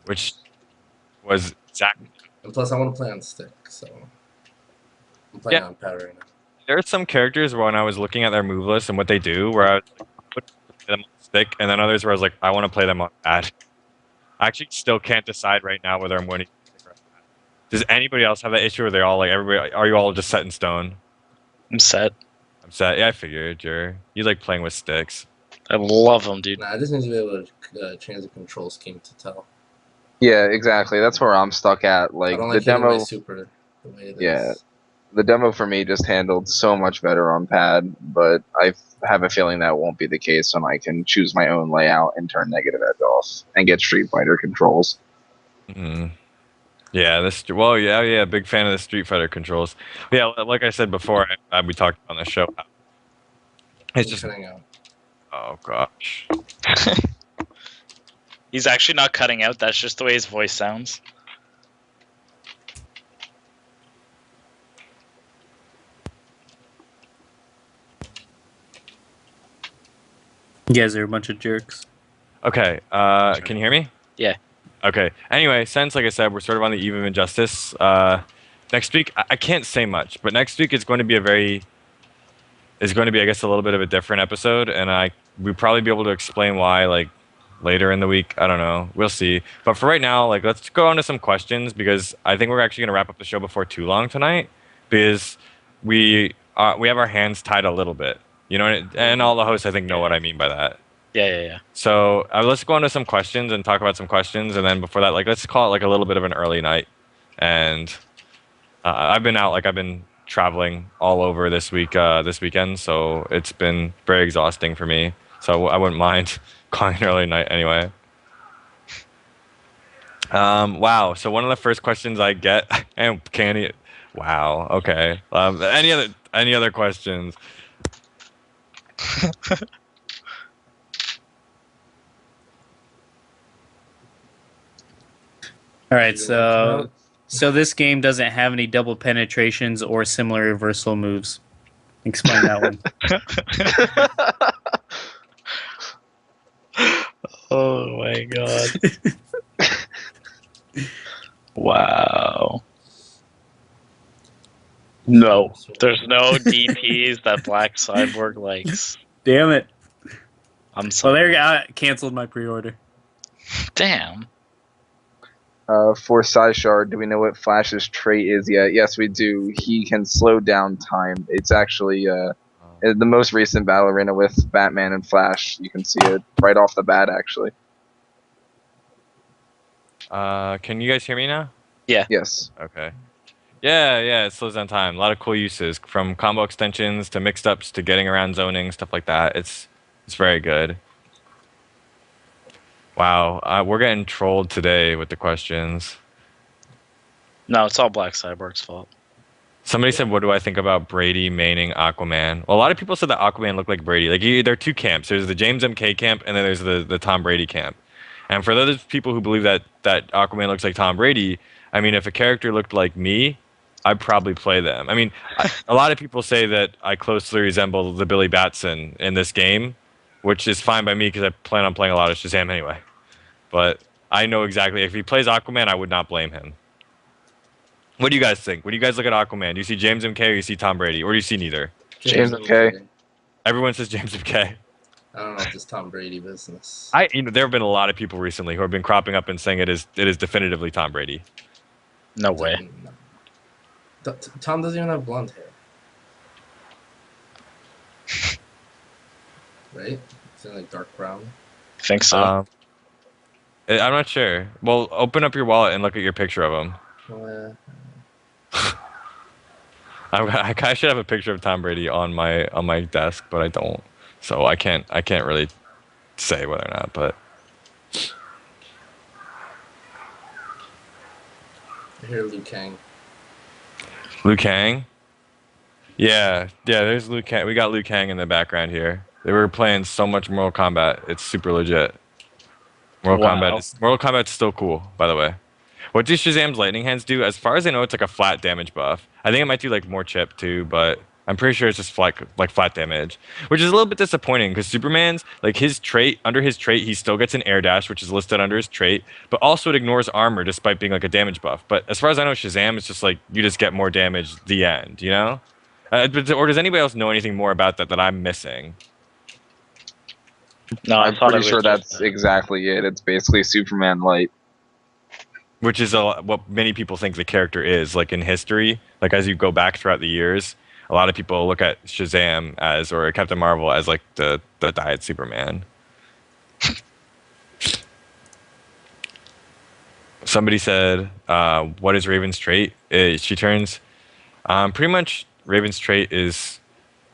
which was exactly. And plus, I want to play on stick, so I'm playing Yeah. on pad right now. There are some characters when I was looking at their move list and what they do, where I was like, I would play them on stick, and then others where I was like, I want to play them on pad. I actually still can't decide right now whether I'm winning. Does anybody else have that issue? Or are they all like everybody? Are you all just set in stone? I'm set. I'm set. Yeah, I figured you like playing with sticks. I love them, dude. Nah, I just need to be able to change the control scheme to tell. Yeah, exactly. That's where I'm stuck at. I Like don't the like hitting my demo, super the way it is. Yeah. the demo for me just handled so much better on pad, but I have a feeling that won't be the case when I can choose my own layout and turn negative edge off and get Street Fighter controls. Mm. Yeah, yeah, big fan of the Street Fighter controls. Yeah, like I said before, we talked on the show. It's just cutting out. oh gosh. He's actually not cutting out. That's just the way his voice sounds. You guys are a bunch of jerks. Okay, can you hear me? Yeah. Okay. Anyway, since like I said, we're sort of on the eve of Injustice. Next week, I can't say much, but next week is going to be I guess, a little bit of a different episode, and we'll probably be able to explain why, like, later in the week. I don't know. We'll see. But for right now, like, let's go on to some questions, because I think we're actually going to wrap up the show before too long tonight, because we have our hands tied a little bit. You know, and all the hosts, I think, know what I mean by that. Yeah. So let's go on to some questions and talk about some questions, and then before that, like, let's call it like a little bit of an early night. And I've been traveling all over this weekend, so it's been very exhausting for me. So I wouldn't mind calling an early night anyway. Wow. So one of the first questions I get, and wow. Okay. Any other questions? All right, so this game doesn't have any double penetrations or similar reversal moves. Explain that one. Oh my god. Wow. No, there's no DPs that Black Cyborg likes. Damn it. I'm Well, sorry. there you go. I canceled my pre-order. Damn. For Psyshard, do we know what Flash's trait is yet? Yes, we do. He can slow down time. It's actually in the most recent battle arena with Batman and Flash. You can see it right off the bat, actually. Can you guys hear me now? Yes. Okay. Yeah, it slows down time. A lot of cool uses, from combo extensions to mixed ups to getting around zoning, stuff like that. It's very good. Wow, we're getting trolled today with the questions. No, it's all Black Cyborg's fault. Somebody said, "What do I think about Brady maining Aquaman?" Well, a lot of people said that Aquaman looked like Brady. Like, there are two camps. There's the James MK camp, and then there's the Tom Brady camp. And for those people who believe that Aquaman looks like Tom Brady, I mean, if a character looked like me, I'd probably play them. I mean, a lot of people say that I closely resemble the Billy Batson in this game, which is fine by me because I plan on playing a lot of Shazam anyway. But I know exactly, if he plays Aquaman, I would not blame him. What do you guys think? When you guys look at Aquaman, do you see James MK or you see Tom Brady? Or do you see neither? James MK. Everyone says James MK. I don't know if this Tom Brady business. There have been a lot of people recently who have been cropping up and saying it is definitively Tom Brady. No way. Tom doesn't even have blonde hair. Right? Is it like dark brown? Think so. I'm not sure. Well, open up your wallet and look at your picture of him. I should have a picture of Tom Brady on my desk, but I don't. So I can't really say whether or not. But I hear Liu Kang. Liu Kang. Yeah. There's Liu Kang. We got Liu Kang in the background here. They were playing so much Mortal Kombat. It's super legit. Mortal Kombat's still cool, by the way. What do Shazam's lightning hands do? As far as I know, it's like a flat damage buff. I think it might do like more chip too, but I'm pretty sure it's just flat damage, which is a little bit disappointing because Superman's like under his trait, he still gets an air dash, which is listed under his trait, but also it ignores armor despite being like a damage buff. But as far as I know, Shazam is just like you just get more damage. The end, you know? Or does anybody else know anything more about that I'm missing? No, I'm pretty sure that's exactly it. It's basically Superman light. Which is what many people think the character is, like in history. Like as you go back throughout the years, a lot of people look at Shazam or Captain Marvel as like the diet Superman. Somebody said, "What is Raven's trait?" She turns. Pretty much, Raven's trait is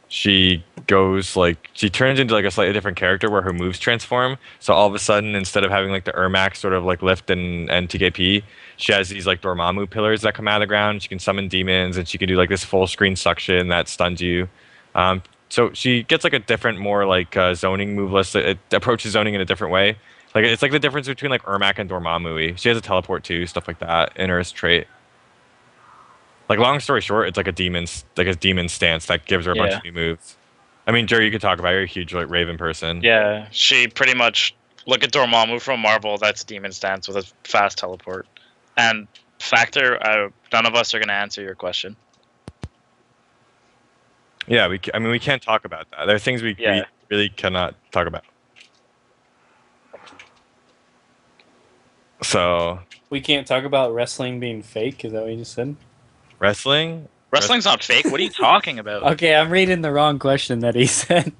she turns into like a slightly different character where her moves transform. So all of a sudden, instead of having like the Ermac sort of like lift and TKP, she has these like Dormammu pillars that come out of the ground. She can summon demons and she can do like this full screen suction that stuns you. So she gets like a different, more like zoning move list. It approaches zoning in a different way. Like it's like the difference between like Ermac and Dormammu. She has a teleport too, stuff like that in her trait. Like, long story short, it's like a demon stance that gives her a bunch of new moves. I mean, Jerry, you could talk about it. You're a huge like Raven person. Yeah, she pretty much look at Dormammu from Marvel. That's demon stance with a fast teleport. And Factor, none of us are gonna answer your question. Yeah, we can't talk about that. There are things we really cannot talk about. So we can't talk about wrestling being fake. Is that what you just said? Wrestling's not fake. What are you talking about? Okay, I'm reading the wrong question that he said.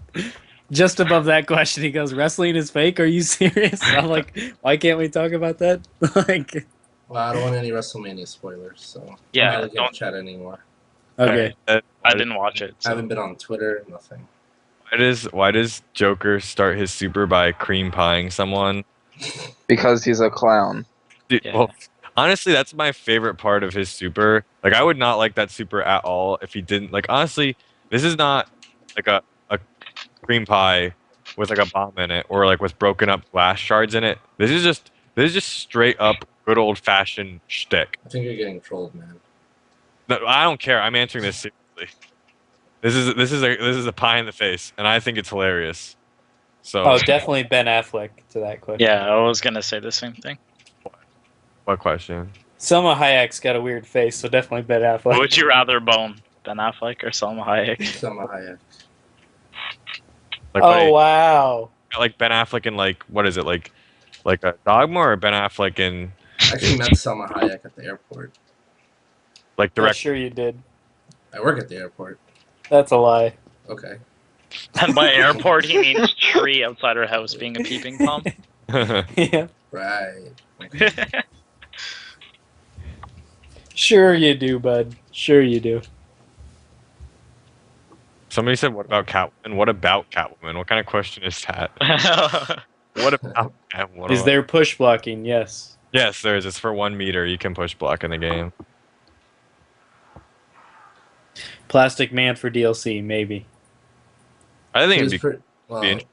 Just above that question, he goes, "Wrestling is fake. Are you serious?" I'm like, why can't we talk about that? Like, well, I don't want any WrestleMania spoilers, so yeah, I'm not looking at chat anymore. Okay, I didn't watch it. So. I haven't been on Twitter. Nothing. Why does Joker start his super by cream pieing someone? Because he's a clown. Dude, well, honestly, that's my favorite part of his super. Like, I would not like that super at all if he didn't. Like, honestly, this is not like a cream pie with like a bomb in it or like with broken up glass shards in it. This is just straight up good old fashioned shtick. I think you're getting trolled, man. No, I don't care. I'm answering this seriously. This is a pie in the face, and I think it's hilarious. So. definitely Ben Affleck to that question. Yeah, I was gonna say the same thing. What question? Selma Hayek's got a weird face, so definitely Ben Affleck. What would you rather bone, Ben Affleck or Salma Hayek? Selma Hayek. Like, Oh wow! like Ben Affleck in like what is it like a Dogma or Ben Affleck in I actually met Selma Hayek at the airport. like Yeah, direct? sure you did. I work at the airport. That's a lie. Okay. And by airport, he means tree outside her house being a peeping Tom. Yeah, Right. Okay. sure you do, bud. Sure you do. Somebody said, "What about Catwoman? What about Catwoman? What kind of question is that? What about Catwoman? Is there push blocking? Yes. Yes, there is. It's for 1 meter. You can push block in the game. Plastic Man for DLC, maybe. I think She it'd was be well, interesting.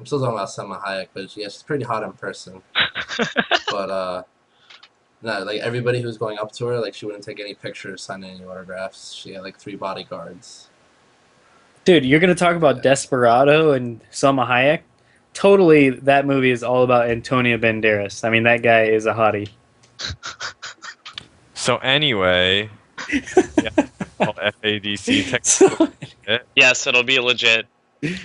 I'm still talking about Selma Hayek, but yeah, she's pretty hot in person. But no, like everybody who's going up to her, like she wouldn't take any pictures, sign any autographs. She had like 3 bodyguards. Dude, you're gonna talk about Desperado and Selma Hayek? Totally, that movie is all about Antonio Banderas. I mean, that guy is a hottie. So anyway, yeah, called FADC technically. Yes, it'll be legit.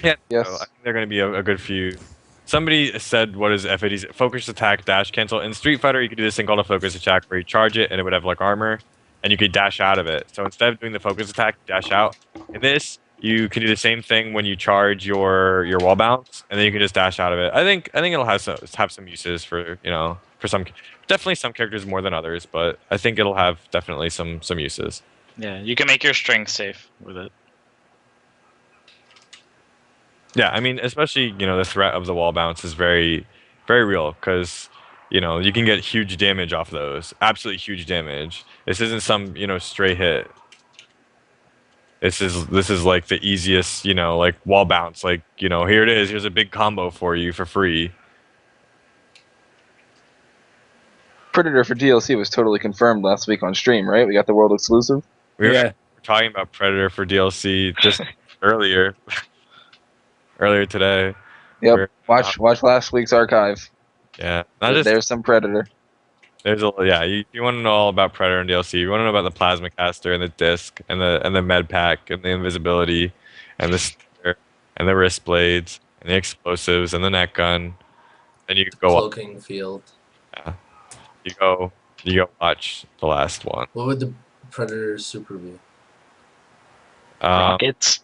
Yeah, Yes. so I think they're going to be a good few. Somebody said, "What is FADC? Focus attack, dash, cancel." In Street Fighter, you could do this thing called a focus attack, where you charge it and it would have like armor, and you could dash out of it. So instead of doing the focus attack, dash out. In this, you can do the same thing when you charge your wall bounce, and then you can just dash out of it. I think it'll have some uses for for some, definitely some characters more than others, but I think it'll have definitely some uses. Yeah, you can make your strength safe with it. Yeah, I mean, especially the threat of the wall bounce is very, very real because you can get huge damage off those, absolutely huge damage. This isn't some stray hit. This is like the easiest like wall bounce. Like here it is. Here's a big combo for you for free. Predator for DLC was totally confirmed last week on stream, right? We got the world exclusive. We were Yeah. talking about Predator for DLC just earlier today. Yep. Watch last week's archive. Yeah, not just There's some Predator. there's a yeah. You want to know all about Predator and DLC. You want to know about the plasma caster and the disc and the med pack and the invisibility and the spear and the wrist blades and the explosives and the net gun. Then you go up. Cloaking field. You go watch the last one. What would the Predator super be? Rockets,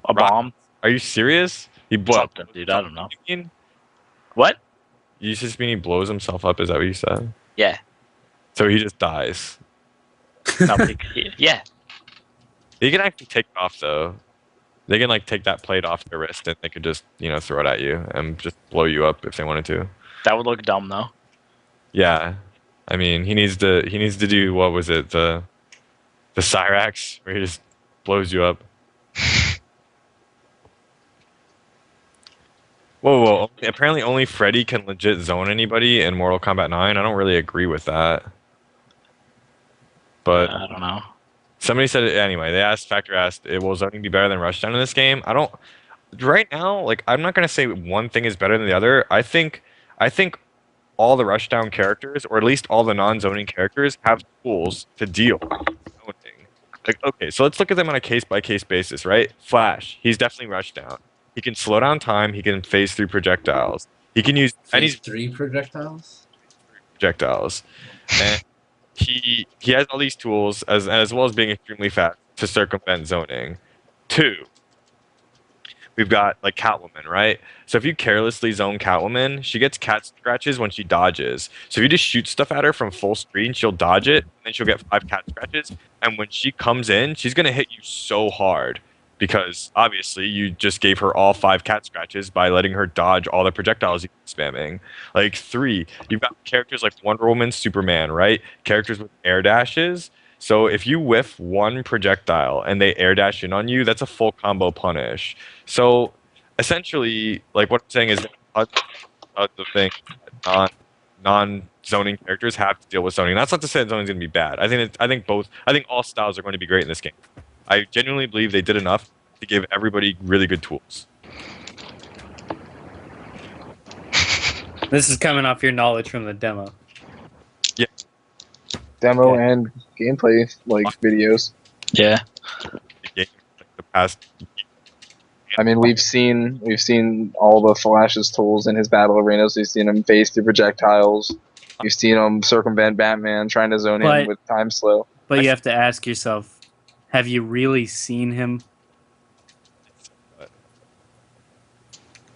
a bomb, Are you serious? He blows something, dude. I don't know. You mean What? you just mean he blows himself up? Is that what you said? Yeah. So he just dies. No, yeah. They can actually take it off though. They can like take that plate off their wrist and they could just throw it at you and just blow you up if they wanted to. That would look dumb though. Yeah, I mean he needs to do what was it the Cyrax where he just blows you up. Whoa! Apparently only Freddy can legit zone anybody in Mortal Kombat 9. I don't really agree with that. But I don't know. somebody said it anyway. Factor asked, "Will zoning be better than Rushdown in this game?" I don't. Right now, like I'm not gonna say one thing is better than the other. I think all the Rushdown characters, or at least all the non-zoning characters, have tools to deal with zoning. Like okay, so let's look at them on a case-by-case basis, right? Flash, he's definitely Rushdown. He can slow down time. He can phase through projectiles. He can use any Phase 3 projectiles? projectiles, and he has all these tools as well as being extremely fast to circumvent zoning. 2, we've got like Catwoman, right? So if you carelessly zone Catwoman, she gets cat scratches when she dodges. So if you just shoot stuff at her from full screen, she'll dodge it, and then she'll get 5 cat scratches. And when she comes in, she's gonna hit you so hard because obviously you just gave her all 5 cat scratches by letting her dodge all the projectiles you've been spamming. Like 3, you've got characters like Wonder Woman, Superman, right? Characters with air dashes. So if you whiff one projectile and they air dash in on you, that's a full combo punish. So essentially, like what I'm saying is the thing non-zoning characters have to deal with zoning. That's not to say that zoning is going to be bad. I think all styles are going to be great in this game. I genuinely believe they did enough to give everybody really good tools. This is coming off your knowledge from the demo. demo Okay. and gameplay like videos. Yeah. The game, like the past. I mean, we've seen all the Flash's tools in his battle arenas. We've seen him phase through projectiles. You've seen him circumvent Batman, trying to zone in But with time slow. but you have to ask yourself, have you really seen him?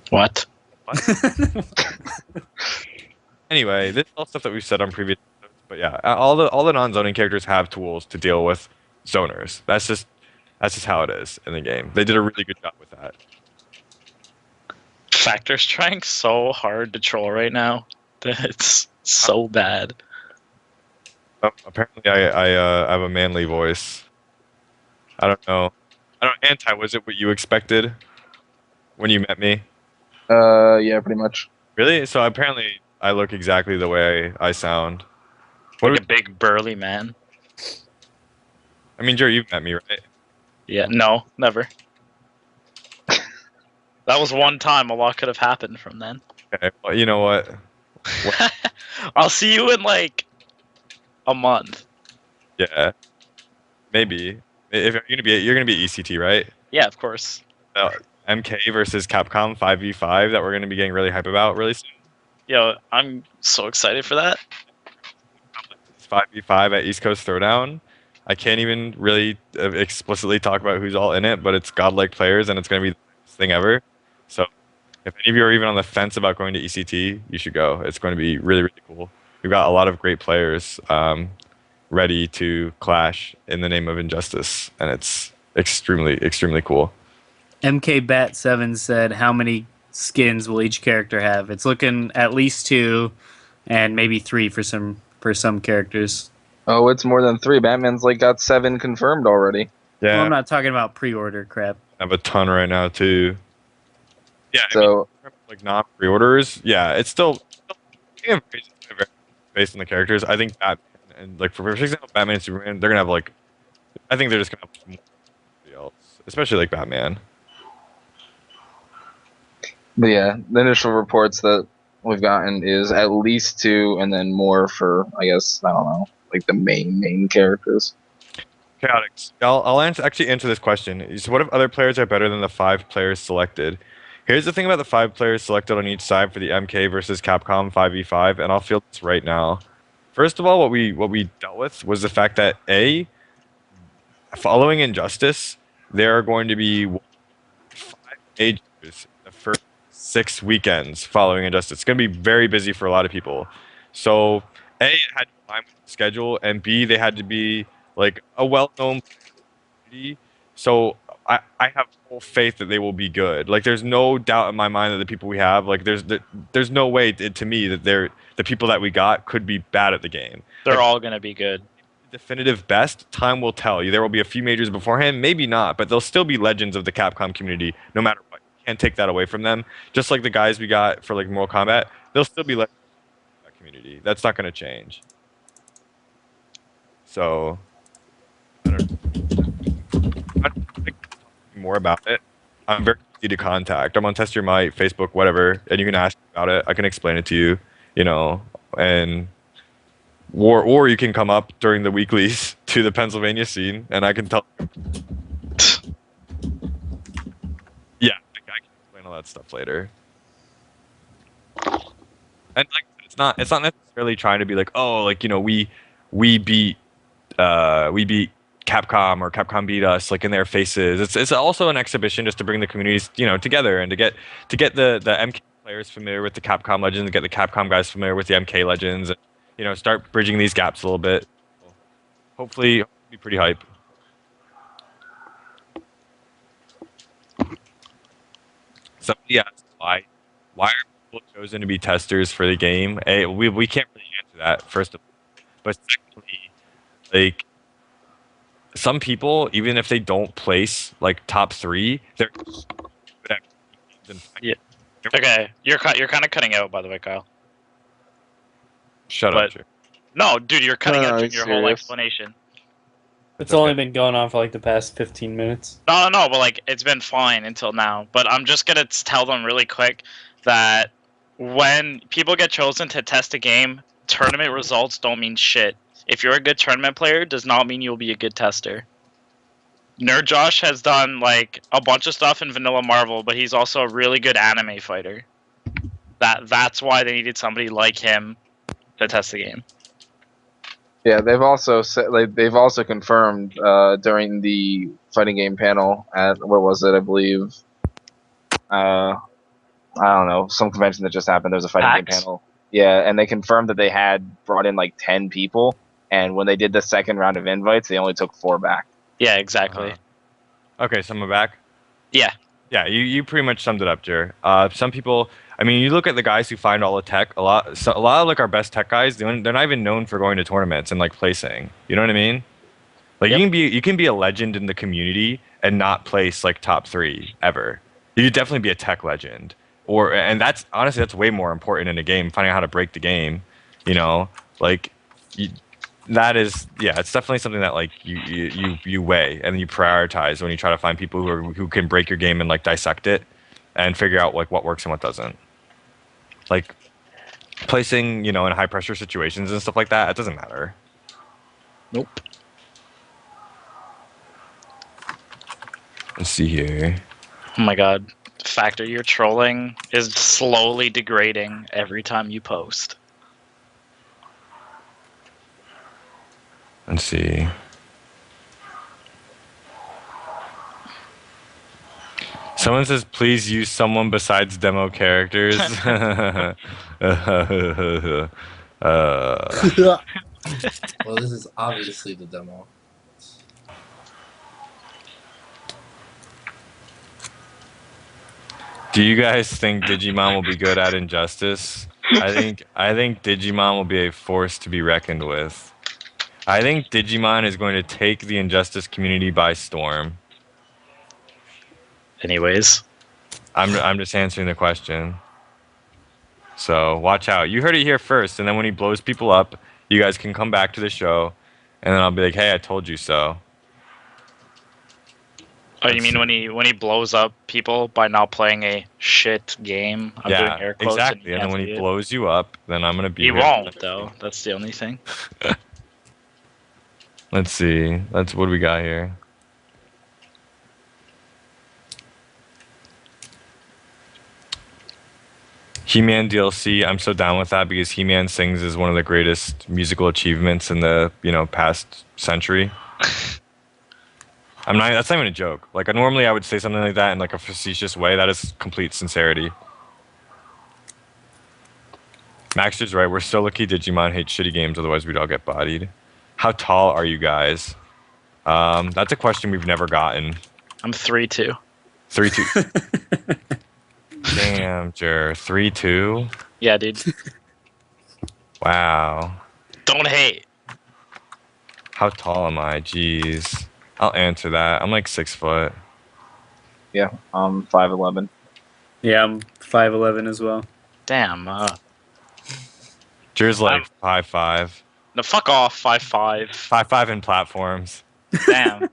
What? Anyway, this is all stuff that we've said on previous episodes, but yeah, all the non-zoning characters have tools to deal with zoners. That's just how it is in the game. They did a really good job with that. Factor's trying so hard to troll right now. It's so bad. Oh, apparently, I have a manly voice. I don't know. I don't. Anti, was it what you expected when you met me? Yeah, pretty much. Really? So apparently, I look exactly the way I sound. What? Like a big burly man. I mean, Joe, you've met me, right? Yeah. No, never. That was one time. A lot could have happened from then. Okay. Well, you know what? I'll see you in like a month. Yeah, maybe. If you're gonna be ECT, right? Yeah, of course. MK versus Capcom 5v5 that we're gonna be getting really hype about really soon. Yo, I'm so excited for that. It's 5v5 at East Coast Throwdown. I can't even really explicitly talk about who's all in it, but it's godlike players and it's gonna be the best thing ever. So if any of you are even on the fence about going to ECT, you should go. It's going to be really, really cool. We've got a lot of great players ready to clash in the name of injustice, and it's extremely, extremely cool. MK Bat 7 said, how many skins will each character have? It's looking at least 2 and maybe 3 for some characters. Oh, it's more than 3. Batman's like got 7 confirmed already. Yeah, Well, I'm not talking about pre-order crap. I have a ton right now too. Yeah, So like non-pre-orders. Yeah, it's still based on the characters. I think Batman and like for example, Batman and Superman, they're gonna have like, I think they're just gonna have more than everybody else, especially like Batman. but yeah, the initial reports that we've gotten is at least 2, and then more for, I guess, I don't know, like the main characters. Chaotic. Actually answer this question. So what if other players are better than the 5 players selected? Here's the thing about the 5 players selected on each side for the MK versus Capcom 5v5, and I'll field this right now. First of all, what we dealt with was the fact that following Injustice, there are going to be 5 majors the first 6 weekends following Injustice. It's going to be very busy for a lot of people. So, A, it had to align with the schedule, and B, they had to be like a well-known community. So I have full faith that they will be good. Like there's no doubt in my mind that the people we have, like there's no way to me that the people that we got could be bad at the game. They're all gonna be good. Definitive best, time will tell. There will be a few majors beforehand, maybe not, but they'll still be legends of the Capcom community no matter what. You can't take that away from them. Just like the guys we got for like Mortal Kombat, they'll still be legends of that community. That's not going to change. So I don't think more about it. I'm very easy to contact. I'm on Test Your Might, Facebook, whatever, and you can ask about it. I can explain it to you, and or you can come up during the weeklies to the Pennsylvania scene, and I can tell. Yeah, I can explain all that stuff later. And like, it's not necessarily trying to be like, oh, like we beat Capcom or Capcom beat us like in their faces. It's also an exhibition just to bring the communities together and to get the MK players familiar with the Capcom legends, to get the Capcom guys familiar with the MK legends, and start bridging these gaps a little bit. Hopefully, be pretty hype. Somebody asked why are people chosen to be testers for the game? We can't really answer that first of all, but secondly, like some people, even if they don't place like top 3, they're good at games. Yeah. Okay, you're kind of cutting out, by the way, Kyle. Shut up, Drew. No, dude, you're cutting No, out he's your whole serious. explanation. It's only been going on for like the past 15 minutes. No, but like it's been fine until now. But I'm just gonna tell them really quick that when people get chosen to test a game, tournament results don't mean shit. if you're a good tournament player, does not mean you'll be a good tester. Nerd Josh has done like a bunch of stuff in Vanilla Marvel, but he's also a really good anime fighter. That's why they needed somebody like him to test the game. Yeah, they've also said, like, they've also confirmed during the fighting game panel at what was it? I believe I don't know, some convention that just happened. There was a fighting game PAX? panel. Yeah, and they confirmed that they had brought in like 10 people, and when they did the second round of invites, they only took 4 back. Yeah, exactly. Okay, so I'm back. Yeah. Yeah, you pretty much summed it up, Jer. Some people, I mean, you look at the guys who find all the tech. A lot of like our best tech guys, they're not even known for going to tournaments and like placing. You know what I mean? Like Yep. you can be a legend in the community and not place like top 3 ever. You could definitely be a tech legend, and that's honestly that's way more important in a game. Finding out how to break the game, you know, like that is it's definitely something that like you weigh and you prioritize when you try to find people who can break your game and like dissect it and figure out like what works and what doesn't. Like placing, in high pressure situations and stuff like that, it doesn't matter. Nope. Let's see here. Oh my god. Factor, your trolling is slowly degrading every time you post. Let's see. Someone says, please use someone besides demo characters. Well, this is obviously the demo. Do you guys think Digimon will be good at Injustice? I think Digimon will be a force to be reckoned with. I think Digimon is going to take the Injustice community by storm. Anyways. I'm just answering the question. So watch out. You heard it here first, and then when he blows people up, you guys can come back to the show, and then I'll be like, hey, I told you so. Oh, you mean when he blows up people by not playing a shit game? I'm doing air quotes. Exactly. And then when he blows you up, then I'm gonna be. He won't though. That's the only thing. Let's see. What do we got here? He-Man DLC. I'm so down with that because He-Man sings is one of the greatest musical achievements in the past century. That's not even a joke. Like normally I would say something like that in like a facetious way. That is complete sincerity. Max is right. We're so lucky Digimon hates shitty games, otherwise we'd all get bodied. How tall are you guys? That's a question we've never gotten. I'm 3'2". 3'2". Damn, Jer. 3'2". Yeah, dude. Wow. Don't hate. How tall am I? Jeez. I'll answer that. I'm like 6 foot. Yeah, 5'11". Yeah, I'm 5'11" as well. Damn. Jer's like 5'5". No, fuck off. 5'5". 5'5" in platforms. Damn.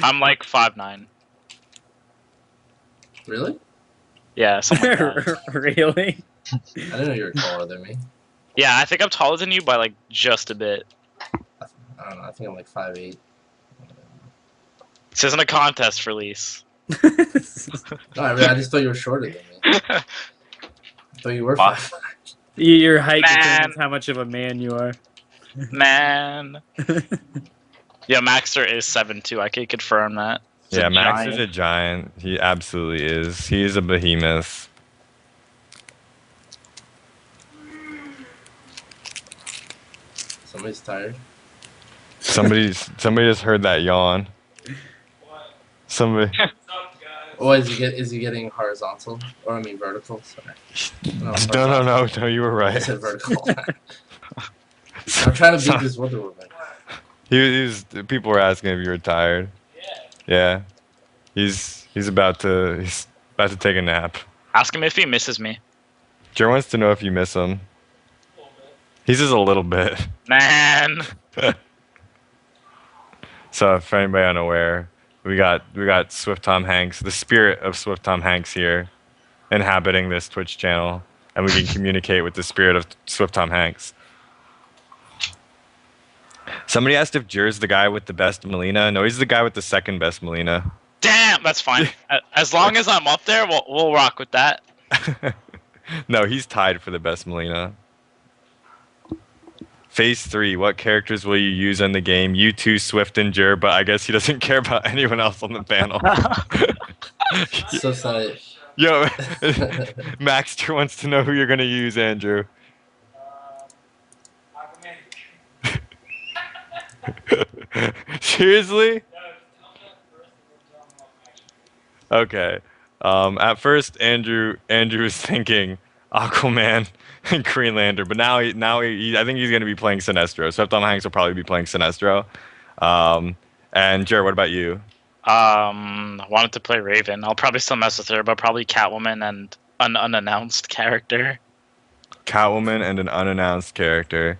I'm like 5'9". Really? Yeah, something like that. Really? I didn't know you were taller than me. Yeah, I think I'm taller than you by like just a bit. I don't know. I think I'm like 5'8". This isn't a contest, Release. No, I just thought you were shorter than me. I thought you were 5'5". Your height Man. determines how much of a man you are. Man. Yeah, Maxter is 7'2". I can confirm that. He's Yeah, a Max giant. is a giant. He absolutely is. He is a behemoth. Somebody's tired. Somebody just heard that yawn. Somebody. Oh, is he getting horizontal? Or I mean vertical? Sorry. No, you were I right. said vertical. I'm trying to beat this Wonder Woman. People were asking if you were tired. Yeah. He's about to take a nap. Ask him if he misses me. Jer wants to know if you miss him. He's just a little bit. Man. So for anybody unaware, we got Swift Tom Hanks, the spirit of Swift Tom Hanks here, inhabiting this Twitch channel, and we can communicate with the spirit of Swift Tom Hanks. Somebody asked if Jer's the guy with the best Melina. No, he's the guy with the second best Melina. Damn, that's fine. As long as I'm up there, we'll rock with that. No, he's tied for the best Melina. Phase 3, what characters will you use in the game? You two, Swift and Jer, but I guess he doesn't care about anyone else on the panel. So sorry. Yo, Maxter wants to know who you're going to use, Andrew. Seriously? Okay. At first, Andrew was thinking Aquaman and Greenlander, but now I think he's going to be playing Sinestro. So Tom Hanks will probably be playing Sinestro. And Jared, what about you? I wanted to play Raven. I'll probably still mess with her, but probably Catwoman and an unannounced character. Catwoman and an unannounced character.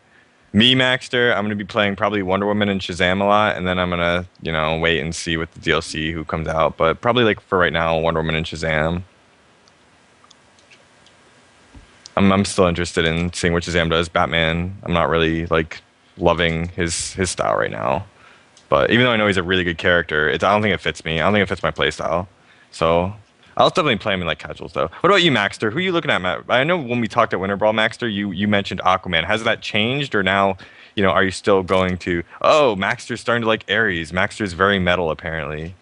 Me, Maxter, I'm going to be playing probably Wonder Woman and Shazam a lot, and then I'm going to, wait and see with the DLC who comes out. But probably, like, for right now, Wonder Woman and Shazam. I'm still interested in seeing what Shazam does. Batman, I'm not really, like, loving his style right now. But even though I know he's a really good character, I don't think it fits me. I don't think it fits my playstyle. So I'll definitely play him in like casuals though. What about you, Maxter? Who are you looking at, Matt? I know when we talked at Winter Brawl, Maxter, you mentioned Aquaman. Has that changed, or now, are you still going to? Oh, Maxter's starting to like Ares. Maxter's very metal, apparently.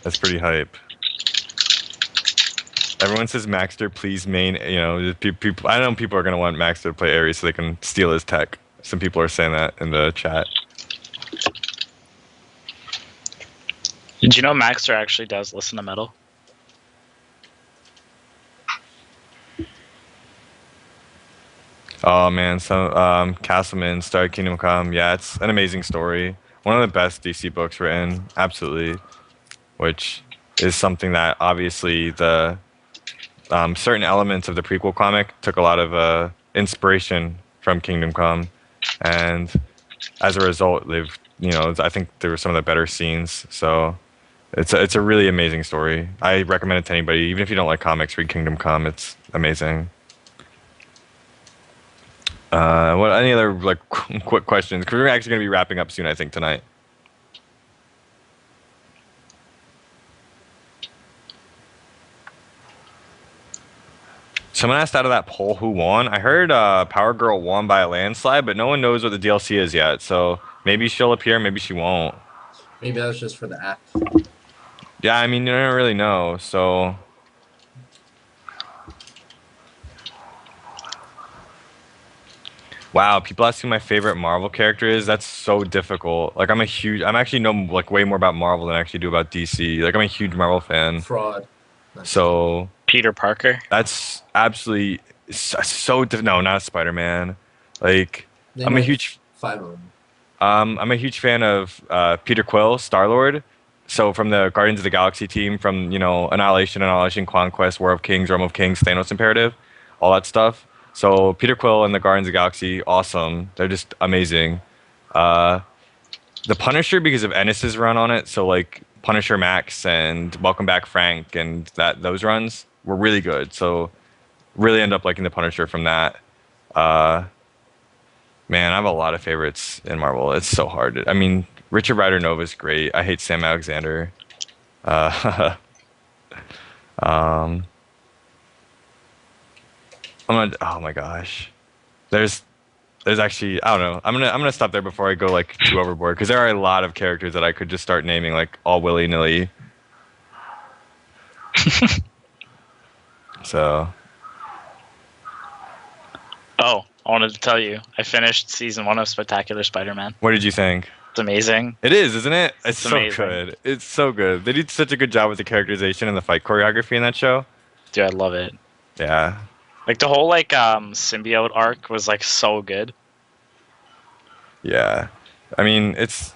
That's pretty hype. Everyone says Maxter, please main. People. I know people are gonna want Maxter to play Ares so they can steal his tech. Some people are saying that in the chat. Did you know Maxter actually does listen to metal? Oh man, so Castleman, Star Kingdom Come. Yeah, it's an amazing story. One of the best DC books written, absolutely. Which is something that obviously the certain elements of the prequel comic took a lot of inspiration from Kingdom Come, and as a result, they've I think there were some of the better scenes. So it's a really amazing story. I recommend it to anybody, even if you don't like comics. Read Kingdom Come; it's amazing. What any other like quick questions? Because we're actually going to be wrapping up soon, I think, tonight. Someone asked out of that poll who won. I heard Power Girl won by a landslide, but no one knows what the DLC is yet. So maybe she'll appear, maybe she won't. Maybe that was just for the app. Yeah, I mean, you don't really know. So wow, people ask who my favorite Marvel character is. That's so difficult. Like I'm actually know like way more about Marvel than I actually do about DC. Like I'm a huge Marvel fan. Fraud. So Peter Parker. That's absolutely so no, not Spider-Man. Like I'm a huge 5 of them. I'm a huge fan of Peter Quill, Star-Lord. So from the Guardians of the Galaxy team, from Annihilation, Conquest, War of Kings, Realm of Kings, Thanos Imperative, all that stuff. So Peter Quill and the Guardians of the Galaxy, awesome. They're just amazing. The Punisher, because of Ennis's run on it, so like Punisher Max and Welcome Back Frank and those runs were really good. So really end up liking the Punisher from that. Man, I have a lot of favorites in Marvel. It's so hard. I mean, Richard Rider Nova's great. I hate Sam Alexander. Oh my gosh. There's actually, I don't know. I'm gonna stop there before I go like too overboard, because there are a lot of characters that I could just start naming like all willy-nilly. So. Oh, I wanted to tell you, I finished season 1 of Spectacular Spider-Man. What did you think? It's amazing. It is, isn't it? It's so amazing. good. It's so good. They did such a good job with the characterization and the fight choreography in that show. Dude, I love it. Yeah. Like the whole symbiote arc was like so good. Yeah. I mean, it's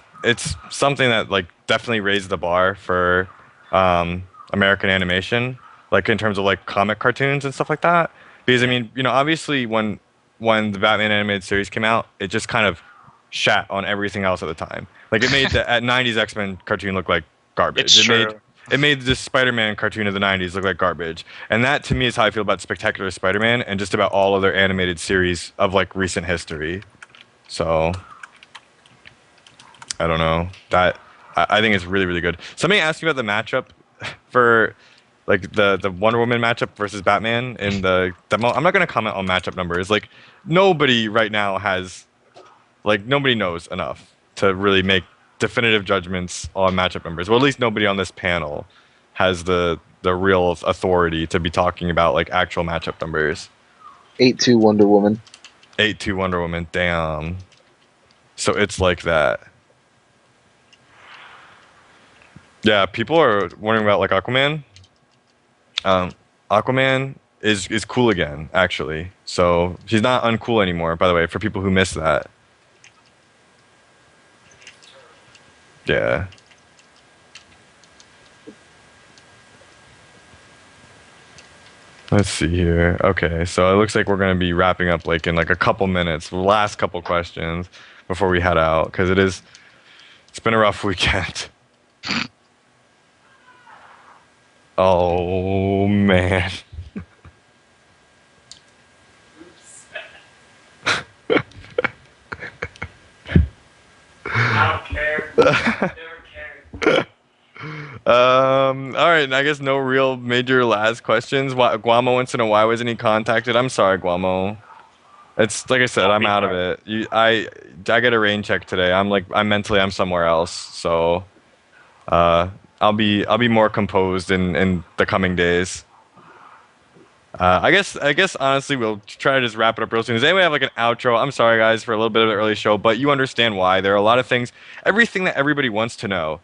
something that like definitely raised the bar for American animation, like in terms of like comic cartoons and stuff like that. Because I mean, obviously when the Batman animated series came out, it just kind of shat on everything else at the time. Like it made the 90s X-Men cartoon look like garbage. It's true. it made this Spider-Man cartoon of the '90s look like garbage. And that to me is how I feel about Spectacular Spider-Man and just about all of their animated series of like recent history. So I don't know. I think it's really, really good. Somebody asked me about the matchup for like the Wonder Woman matchup versus Batman in the demo. I'm not gonna comment on matchup numbers. Like nobody right now has nobody knows enough to really make definitive judgments on matchup numbers. Well, at least nobody on this panel has the real authority to be talking about like actual matchup numbers. 8-2 Wonder Woman. 8-2 Wonder Woman. Damn. So it's like that. Yeah, people are wondering about like Aquaman. Aquaman is cool again, actually. So she's not uncool anymore, by the way, for people who missed that. Yeah. Let's see here. Okay, so it looks like we're gonna be wrapping up like in like a couple minutes. Last couple questions before we head out, because it's been a rough weekend. Oh man. I don't care. Never cared. All right, and I guess no real major last questions. Guamo wants to know why wasn't he contacted. I'm sorry, Guamo. It's like I said, I'm out of it. I get a rain check today. I'm mentally somewhere else. So I'll be more composed in the coming days. I guess honestly we'll try to just wrap it up real soon. Does anybody have like an outro? I'm sorry guys for a little bit of an early show, but you understand why. There are a lot of things, everything that everybody wants to know,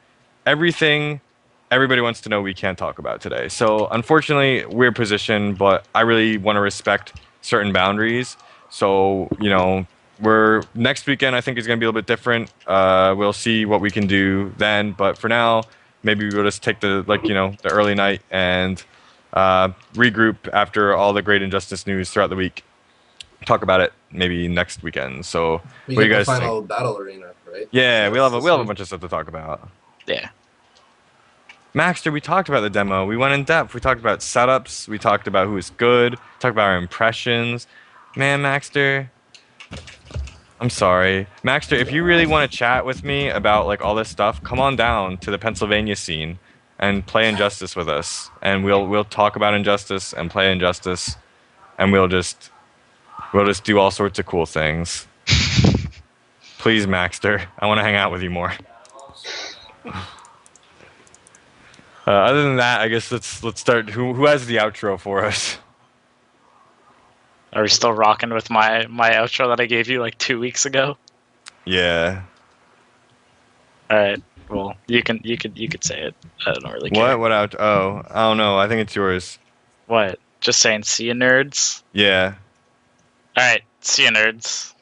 everything everybody wants to know we can't talk about today. So unfortunately we're positioned, but I really want to respect certain boundaries. So we're next weekend I think is going to be a little bit different. We'll see what we can do then, but for now maybe we'll just take the the early night and regroup after all the great Injustice news throughout the week. Talk about it maybe next weekend. So We what do get you the guys final think? battle arena, right? Yeah, we'll have a This week. bunch of stuff to talk about. Yeah. Maxter, we talked about the demo. We went in depth. We talked about setups. We talked about who is good. Talked about our impressions. Man, Maxter, I'm sorry. Maxter, if you really want to chat with me about like all this stuff, come on down to the Pennsylvania scene and play Injustice with us. And we'll talk about Injustice and play Injustice, and we'll just do all sorts of cool things. Please, Maxter, I want to hang out with you more. Other than that, I guess let's start. Who has the outro for us? Are we still rocking with my outro that I gave you like 2 weeks ago? Yeah. All right. Well, you could say it. I don't really care. What out? Oh, I don't know. I think it's yours. What? Just saying, see you, nerds. Yeah. All right, see you, nerds.